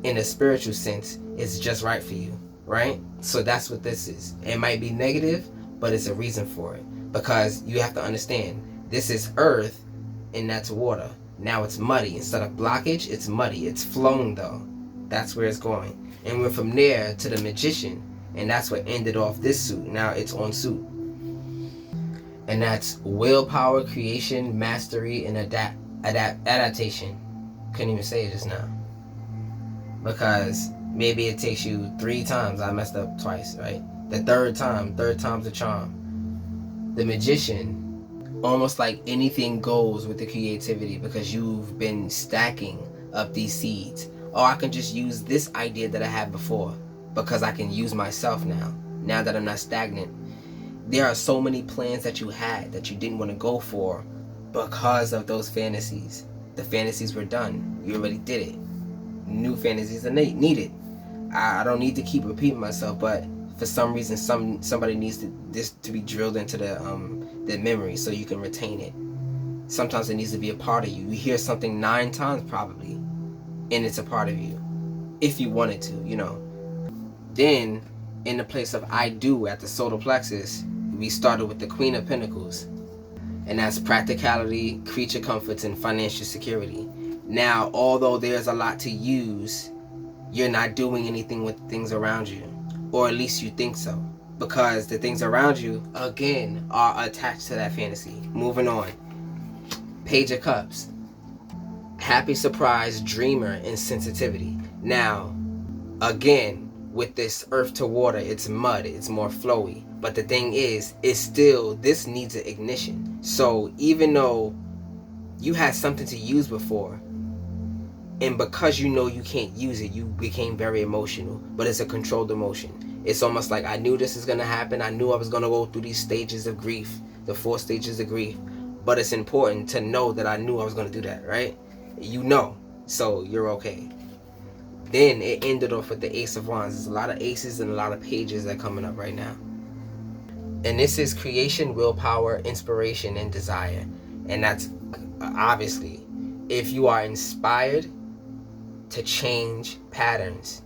In a spiritual sense, it's just right for you, right? So that's what this is. It might be negative, but it's a reason for it. Because you have to understand, this is earth and that's water. Now it's muddy. Instead of blockage, it's muddy. It's flowing though. That's where it's going. And we're from there to the Magician. And that's what ended off this suit. Now it's on suit. And that's willpower, creation, mastery, and adaptation. Couldn't even say it just now. Because maybe it takes you 3 times. I messed up twice, right? The third time's the charm. The Magician, almost like anything goes with the creativity because you've been stacking up these seeds. Or I can just use this idea that I had before because I can use myself now that I'm not stagnant. There are so many plans that you had that you didn't want to go for because of those fantasies. The fantasies were done. You already did it. New fantasies are needed. I don't need to keep repeating myself, but for some reason somebody needs this to be drilled into the memory so you can retain it. Sometimes it needs to be a part of you. You hear something 9 times probably, and it's a part of you. If you wanted to, you know. Then, in the place of I do at the solar plexus, we started with the Queen of Pentacles. And that's practicality, creature comforts, and financial security. Now, although there's a lot to use, you're not doing anything with things around you. Or at least you think so. Because the things around you, again, are attached to that fantasy. Moving on. Page of Cups. Happy surprise, dreamer, and sensitivity. Now, again, with this earth to water, it's mud, it's more flowy. But the thing is, it's still, this needs an ignition. So even though you had something to use before, and because you know you can't use it, you became very emotional. But it's a controlled emotion. It's almost like I knew this is going to happen. I knew I was going to go through these stages of grief, the 4 stages of grief. But it's important to know that I knew I was going to do that, right? You know, so you're okay. Then it ended off with the Ace of Wands. There's a lot of aces and a lot of pages that are coming up right now. And this is creation, willpower, inspiration, and desire. And that's obviously, if you are inspired to change patterns,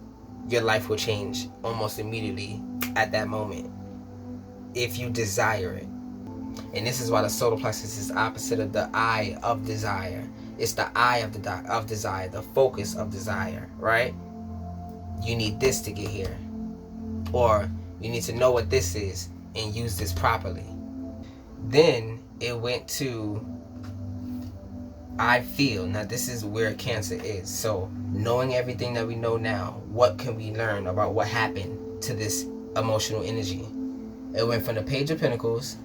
your life will change almost immediately at that moment. If you desire it. And this is why the solar plexus is opposite of the eye of desire. It's the eye of desire, the focus of desire, right? You need this to get here. Or you need to know what this is and use this properly. Then it went to I feel. Now this is where Cancer is. So knowing everything that we know now, what can we learn about what happened to this emotional energy? It went from the Page of Pentacles.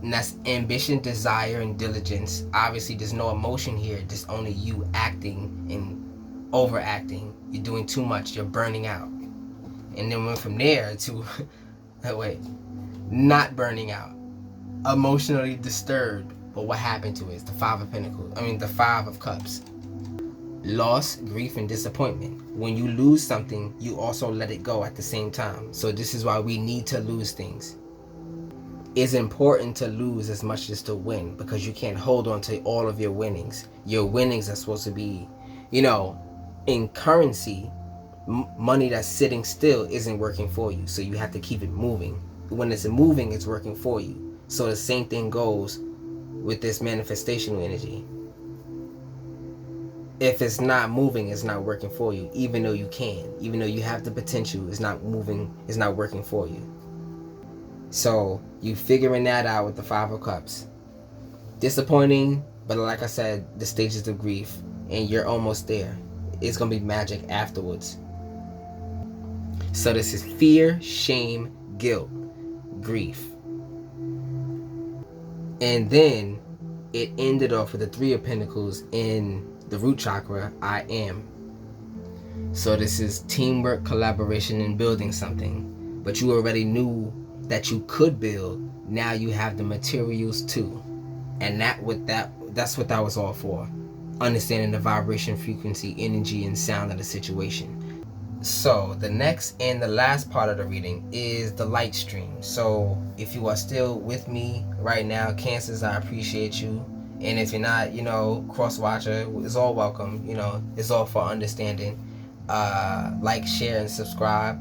And that's ambition, desire, and diligence. Obviously, there's no emotion here. Just only you acting and overacting. You're doing too much. You're burning out. And then went from there to, not burning out. Emotionally disturbed. But what happened to it is the 5 of Pentacles. The 5 of Cups. Loss, grief, and disappointment. When you lose something, you also let it go at the same time. So this is why we need to lose things. It's important to lose as much as to win, because you can't hold on to all of your winnings. Your winnings are supposed to be, in currency. Money that's sitting still isn't working for you, so you have to keep it moving. When it's moving, it's working for you. So the same thing goes with this manifestational energy. If it's not moving, it's not working for you. Even though you have the potential, it's not moving, it's not working for you. So you figuring that out with the Five of Cups. Disappointing, but like I said, the stages of grief, and you're almost there. It's gonna be magic afterwards. So this is fear, shame, guilt, grief. And then it ended off with the Three of Pentacles in the root chakra, I am. So this is teamwork, collaboration, and building something. But you already knew that you could build. Now you have the materials too. And that's what that was all for. Understanding the vibration, frequency, energy, and sound of the situation. So the next and the last part of the reading is the light stream. So if you are still with me right now, Cancers, I appreciate you. And if you're not, cross watcher, it's all welcome. It's all for understanding. Like, share, and subscribe.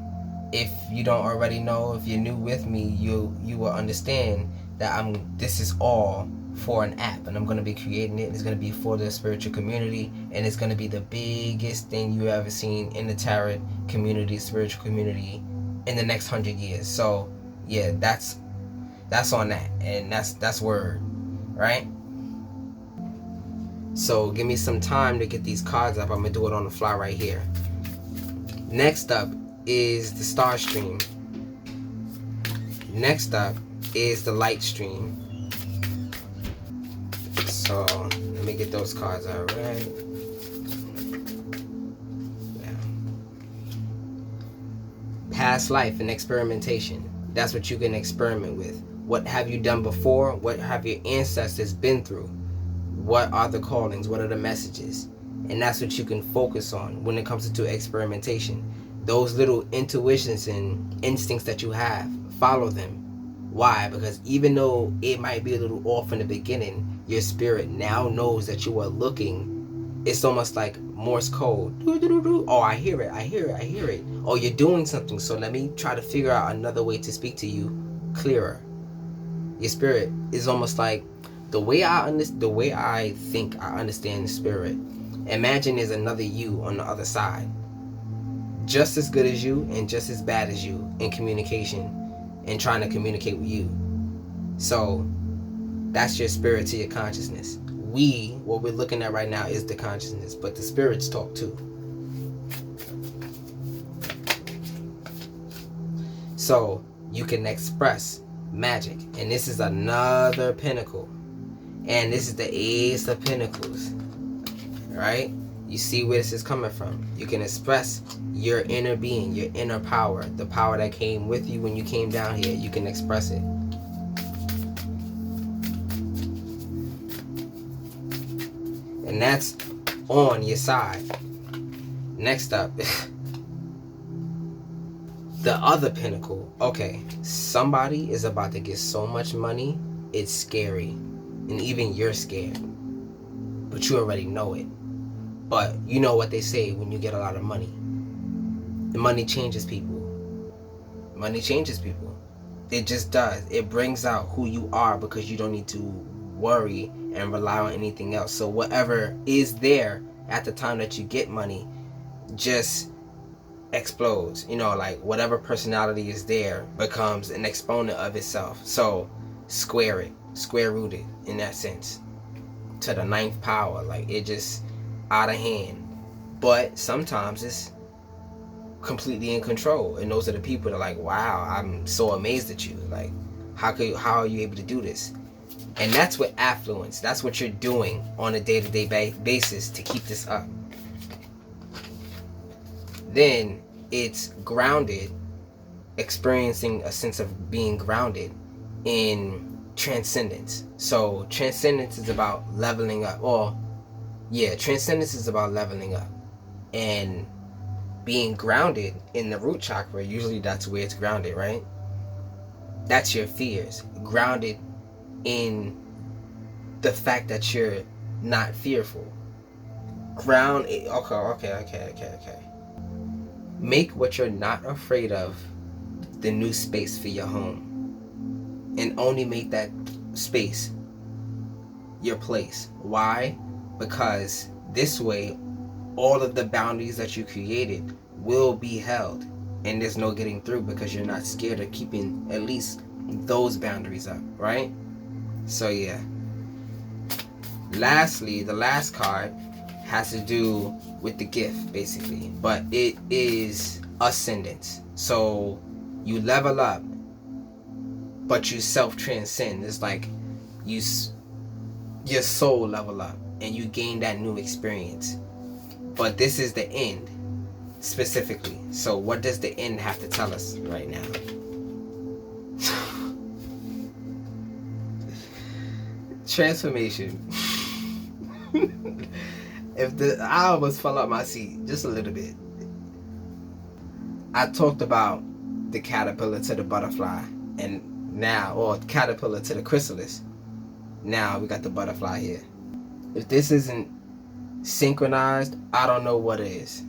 If you don't already know, if you're new with me, you will understand that this is all for an app, and I'm going to be creating it. It's going to be for the spiritual community, and it's going to be the biggest thing you ever seen in the tarot community, spiritual community, in the next 100 years. So yeah, that's on that, and that's word, right? So give me some time to get these cards up. I'm gonna do it on the fly right here. Next up is the star stream. Next up is the light stream. So let me get those cards out, right? Yeah. Past life and experimentation. That's what you can experiment with. What have you done before? What have your ancestors been through? What are the callings? What are the messages? And that's what you can focus on when it comes to experimentation. Those little intuitions and instincts that you have, follow them. Why? Because even though it might be a little off in the beginning, your spirit now knows that you are looking. It's almost like Morse code. Oh, I hear it. Oh, you're doing something, so let me try to figure out another way to speak to you clearer. Your spirit is almost like the way I think I understand the spirit. Imagine there's another you on the other side, just as good as you and just as bad as you in communication and trying to communicate with you. So that's your spirit to your consciousness. What we're looking at right now is the consciousness, but the spirits talk too. So you can express magic, and this is another pinnacle, and this is the Ace of Pentacles, right? You see where this is coming from. You can express your inner being, your inner power, the power that came with you when you came down here. You can express it. And that's on your side. Next up, the other pinnacle. Okay, somebody is about to get so much money, it's scary. And even you're scared. But you already know it. But you know what they say when you get a lot of money. The money changes people. Money changes people. It just does. It brings out who you are, because you don't need to worry and rely on anything else. So whatever is there at the time that you get money just explodes. Like whatever personality is there becomes an exponent of itself. So square rooted in that sense to the ninth power. Like it just out of hand. But sometimes it's completely in control, and those are the people that are like, wow, I'm so amazed at you. Like how are you able to do this? And that's what affluence, that's what you're doing on a day-to-day basis to keep this up. Then it's grounded, experiencing a sense of being grounded in transcendence. So transcendence is about leveling up. Transcendence is about leveling up. And being grounded in the root chakra, usually that's where it's grounded, right? That's your fears, grounded in the fact that you're not fearful. Okay. Make what you're not afraid of the new space for your home. And only make that space your place. Why? Because this way, all of the boundaries that you created will be held. And there's no getting through because you're not scared of keeping at least those boundaries up, right? So yeah. Lastly, the last card has to do with the gift, basically. But it is ascendance. So you level up, but you self-transcend. It's like your soul level up and you gain that new experience. But this is the end, specifically. So what does the end have to tell us right now? Transformation. I almost fell out my seat just a little bit. I talked about the caterpillar to the butterfly, and now, or caterpillar to the chrysalis. Now we got the butterfly here. If this isn't synchronized, I don't know what is.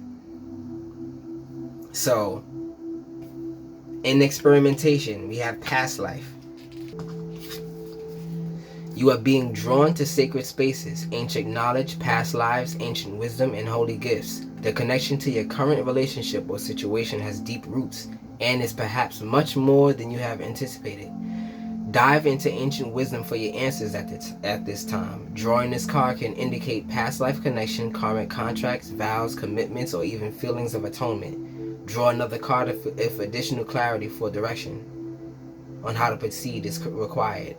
So, in experimentation, we have past life. You are being drawn to sacred spaces, ancient knowledge, past lives, ancient wisdom, and holy gifts. The connection to your current relationship or situation has deep roots and is perhaps much more than you have anticipated. Dive into ancient wisdom for your answers at this time. Drawing this card can indicate past life connection, karmic contracts, vows, commitments, or even feelings of atonement. Draw another card if additional clarity for direction on how to proceed is required.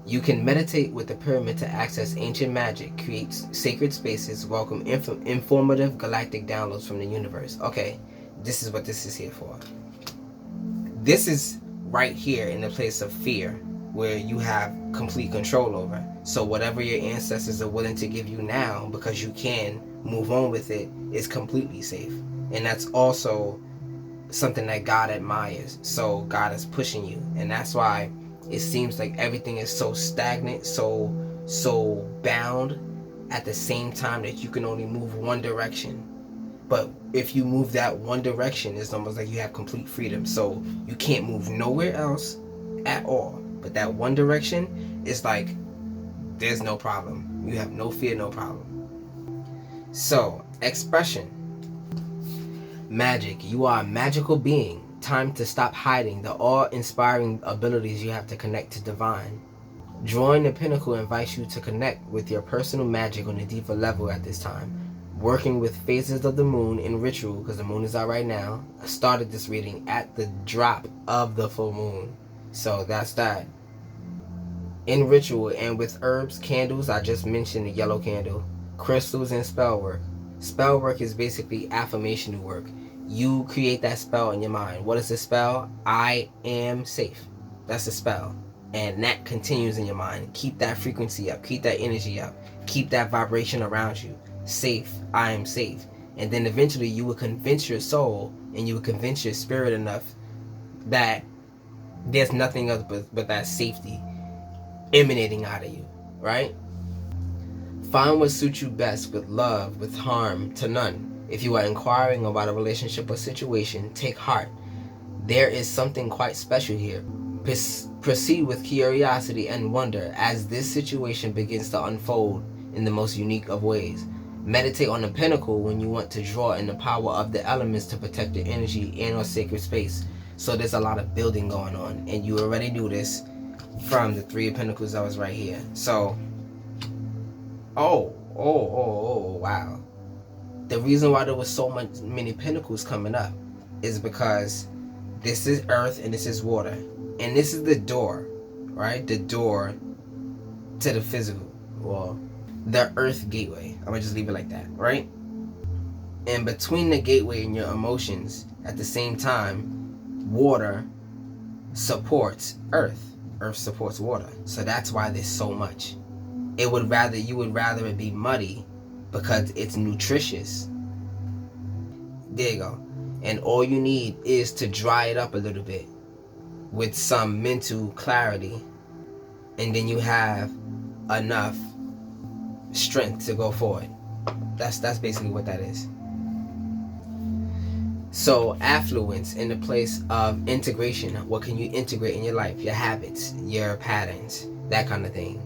You can meditate with the pyramid to access ancient magic, create sacred spaces, welcome informative galactic downloads from the universe. Okay, this is what this is here for. This is right here in the place of fear, where you have complete control over. So whatever your ancestors are willing to give you now, because you can move on with it, is completely safe. And that's also something that God admires. So God is pushing you, and that's why it seems like everything is so stagnant, so bound at the same time that you can only move one direction. But if you move that one direction, it's almost like you have complete freedom. So you can't move nowhere else at all. But that one direction is like, there's no problem. You have no fear, no problem. So, expression. Magic. You are a magical being. Time to stop hiding the awe-inspiring abilities you have to connect to divine. Drawing the pinnacle invites you to connect with your personal magic on a deeper level at this time. Working with phases of the moon in ritual, because the moon is out right now. I started this reading at the drop of the full moon. So that's that. In ritual and with herbs, candles, I just mentioned the yellow candle, crystals, and spell work. Spell work is basically affirmation work. You create that spell in your mind. What is the spell? I am safe. That's the spell. And that continues in your mind. Keep that frequency up. Keep that energy up. Keep that vibration around you. Safe. I am safe. And then eventually you will convince your soul and you will convince your spirit enough that there's nothing else but that safety emanating out of you. Right? Find what suits you best with love, with harm to none. If you are inquiring about a relationship or situation, take heart. There is something quite special here. Proceed with curiosity and wonder as this situation begins to unfold in the most unique of ways. Meditate on the pinnacle when you want to draw in the power of the elements to protect your energy and or sacred space. So there's a lot of building going on, and you already knew this from the Three of Pentacles that was right here. So, oh, wow. The reason why there was so many pentacles coming up is because this is earth and this is water. And this is the door, right? The door to the physical, or the earth gateway. I'm going to just leave it like that, right? And between the gateway and your emotions, at the same time, water supports earth. Earth supports water. So that's why there's so much. You would rather it be muddy because it's nutritious. There you go. And all you need is to dry it up a little bit with some mental clarity, and then you have enough strength to go forward. That's basically what that is. So affluence in the place of integration. What can you integrate in your life? Your habits, your patterns, that kind of thing.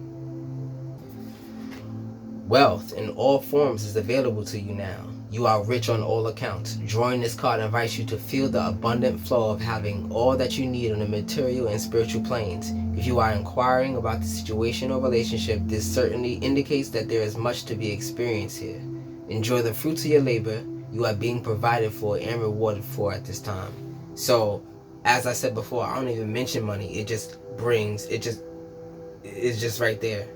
Wealth in all forms is available to you now. You are rich on all accounts. Drawing this card invites you to feel the abundant flow of having all that you need on the material and spiritual planes. If you are inquiring about the situation or relationship, this certainly indicates that there is much to be experienced here. Enjoy the fruits of your labor. You are being provided for and rewarded for at this time. So, as I said before, I don't even mention money. It's just right there.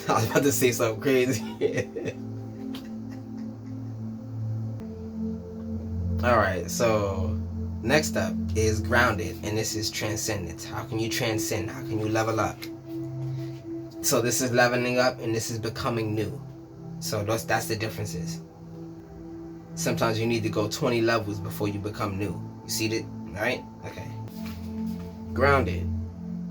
I was about to say something crazy. Alright, so next up is grounded, and this is transcendence. How can you transcend? How can you level up? So this is leveling up, and this is becoming new. So that's the differences. Sometimes you need to go 20 levels before you become new. You see that, right? Okay. Grounded.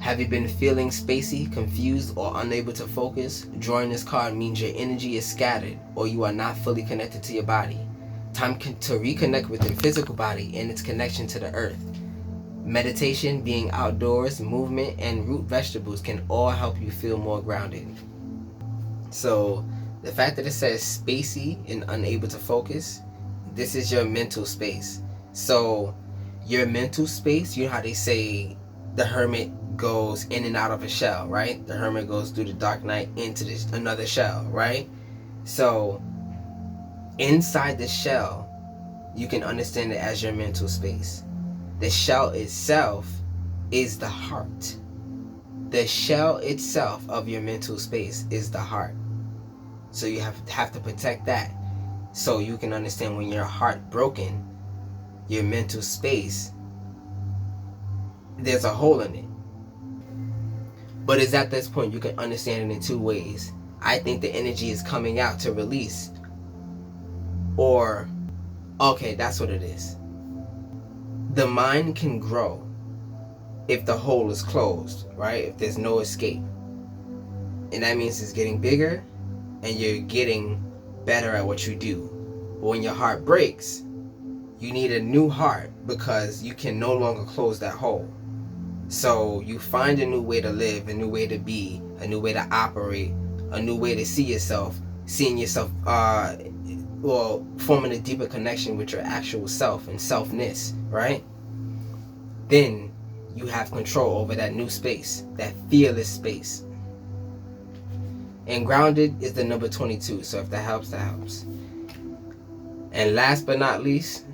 Have you been feeling spacey, confused, or unable to focus? Drawing this card means your energy is scattered, or you are not fully connected to your body. Time to reconnect with your physical body and its connection to the earth. Meditation, being outdoors, movement, and root vegetables can all help you feel more grounded. So the fact that it says spacey and unable to focus, this is your mental space. So your mental space, you know how they say the hermit goes in and out of a shell, right? The hermit goes through the dark night into another shell, right? So inside the shell, you can understand it as your mental space. The shell itself is the heart. The shell itself of your mental space is the heart. So you have to protect that. So you can understand when your heart broken, your mental space, there's a hole in it. But it's at this point you can understand it in two ways. I think the energy is coming out to release. Or, okay, that's what it is. The mind can grow if the hole is closed, right? If there's no escape. And that means it's getting bigger and you're getting better at what you do. But when your heart breaks, you need a new heart because you can no longer close that hole. So you find a new way to live, a new way to be, a new way to operate, a new way to see yourself, seeing yourself, forming a deeper connection with your actual self and selfness, right? Then you have control over that new space, that fearless space. And grounded is the number 22, so if that helps, that helps. And last but not least,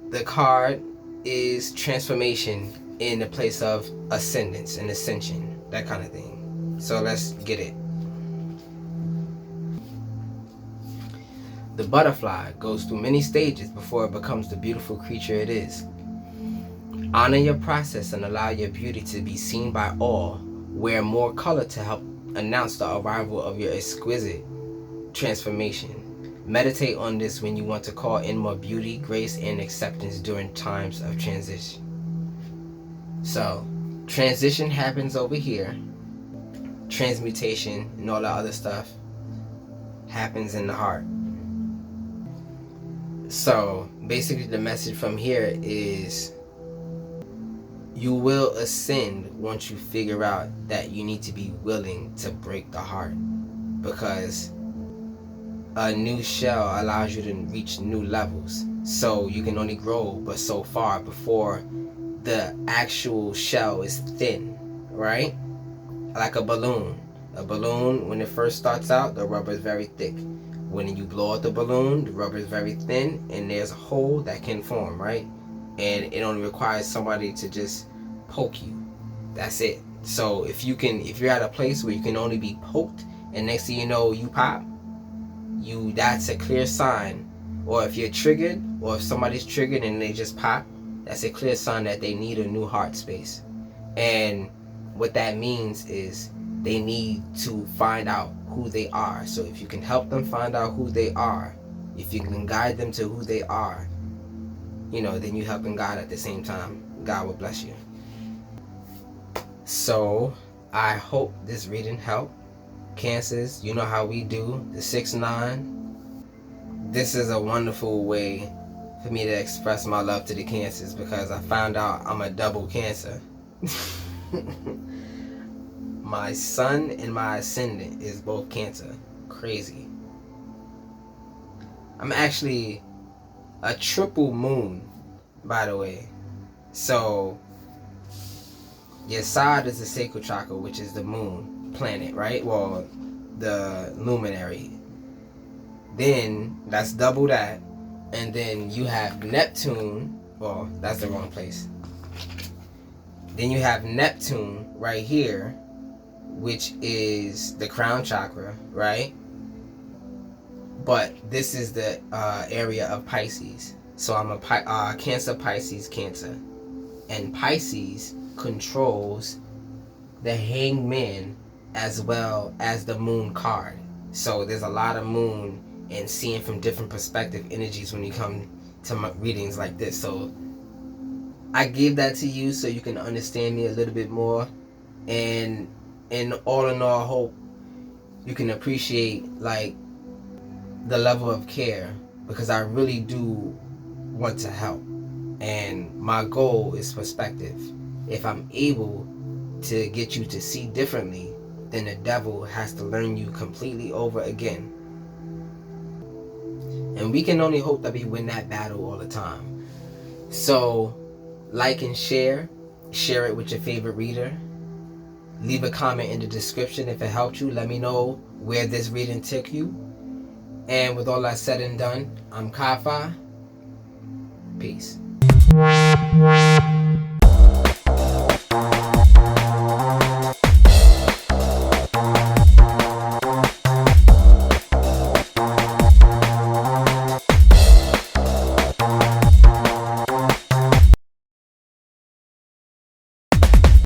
the card is transformation in the place of ascendance and ascension, that kind of thing. So let's get it. The butterfly goes through many stages before it becomes the beautiful creature it is. Honor your process and allow your beauty to be seen by all. Wear more color to help announce the arrival of your exquisite transformation. Meditate on this when you want to call in more beauty, grace, and acceptance during times of transition. So, transition happens over here. Transmutation and all that other stuff happens in the heart. So, basically the message from here is you will ascend once you figure out that you need to be willing to break the heart. Because a new shell allows you to reach new levels. So you can only grow but so far before the actual shell is thin, right? Like a balloon. A balloon, when it first starts out, the rubber is very thick. When you blow out the balloon, the rubber is very thin and there's a hole that can form, right? And it only requires somebody to just poke you. That's it. So if you're at a place where you can only be poked and next thing you know you pop, that's a clear sign. Or if you're triggered, or if somebody's triggered and they just pop, that's a clear sign that they need a new heart space. And what that means is they need to find out who they are. So if you can help them find out who they are, if you can guide them to who they are, then you helping God at the same time. God will bless you. So I hope this reading helped. Cancers, you know how we do, the 6-9. This is a wonderful way for me to express my love to the Cancers, because I found out I'm a double Cancer. My sun and my ascendant is both Cancer. Crazy. I'm actually a triple moon, by the way. So your side is the sacral chakra, which is the moon planet, right? Well, the luminary. Then that's double that. And then you have Neptune. Well, that's the wrong place. Then you have Neptune right here, which is the crown chakra, right? But this is the area of Pisces. So I'm a Cancer, Pisces, Cancer. And Pisces controls the Hangman as well as the moon card. So there's a lot of moon and seeing from different perspective energies when you come to my readings like this. So I gave that to you so you can understand me a little bit more, and all in all, I hope you can appreciate like the level of care, because I really do want to help, and my goal is perspective. If I'm able to get you to see differently, then the devil has to learn you completely over again. And we can only hope that we win that battle all the time. So like and share it with your favorite reader. Leave a comment in the description if it helped you. Let me know where this reading took you. And with all that said and done, I'm KyFy. Peace.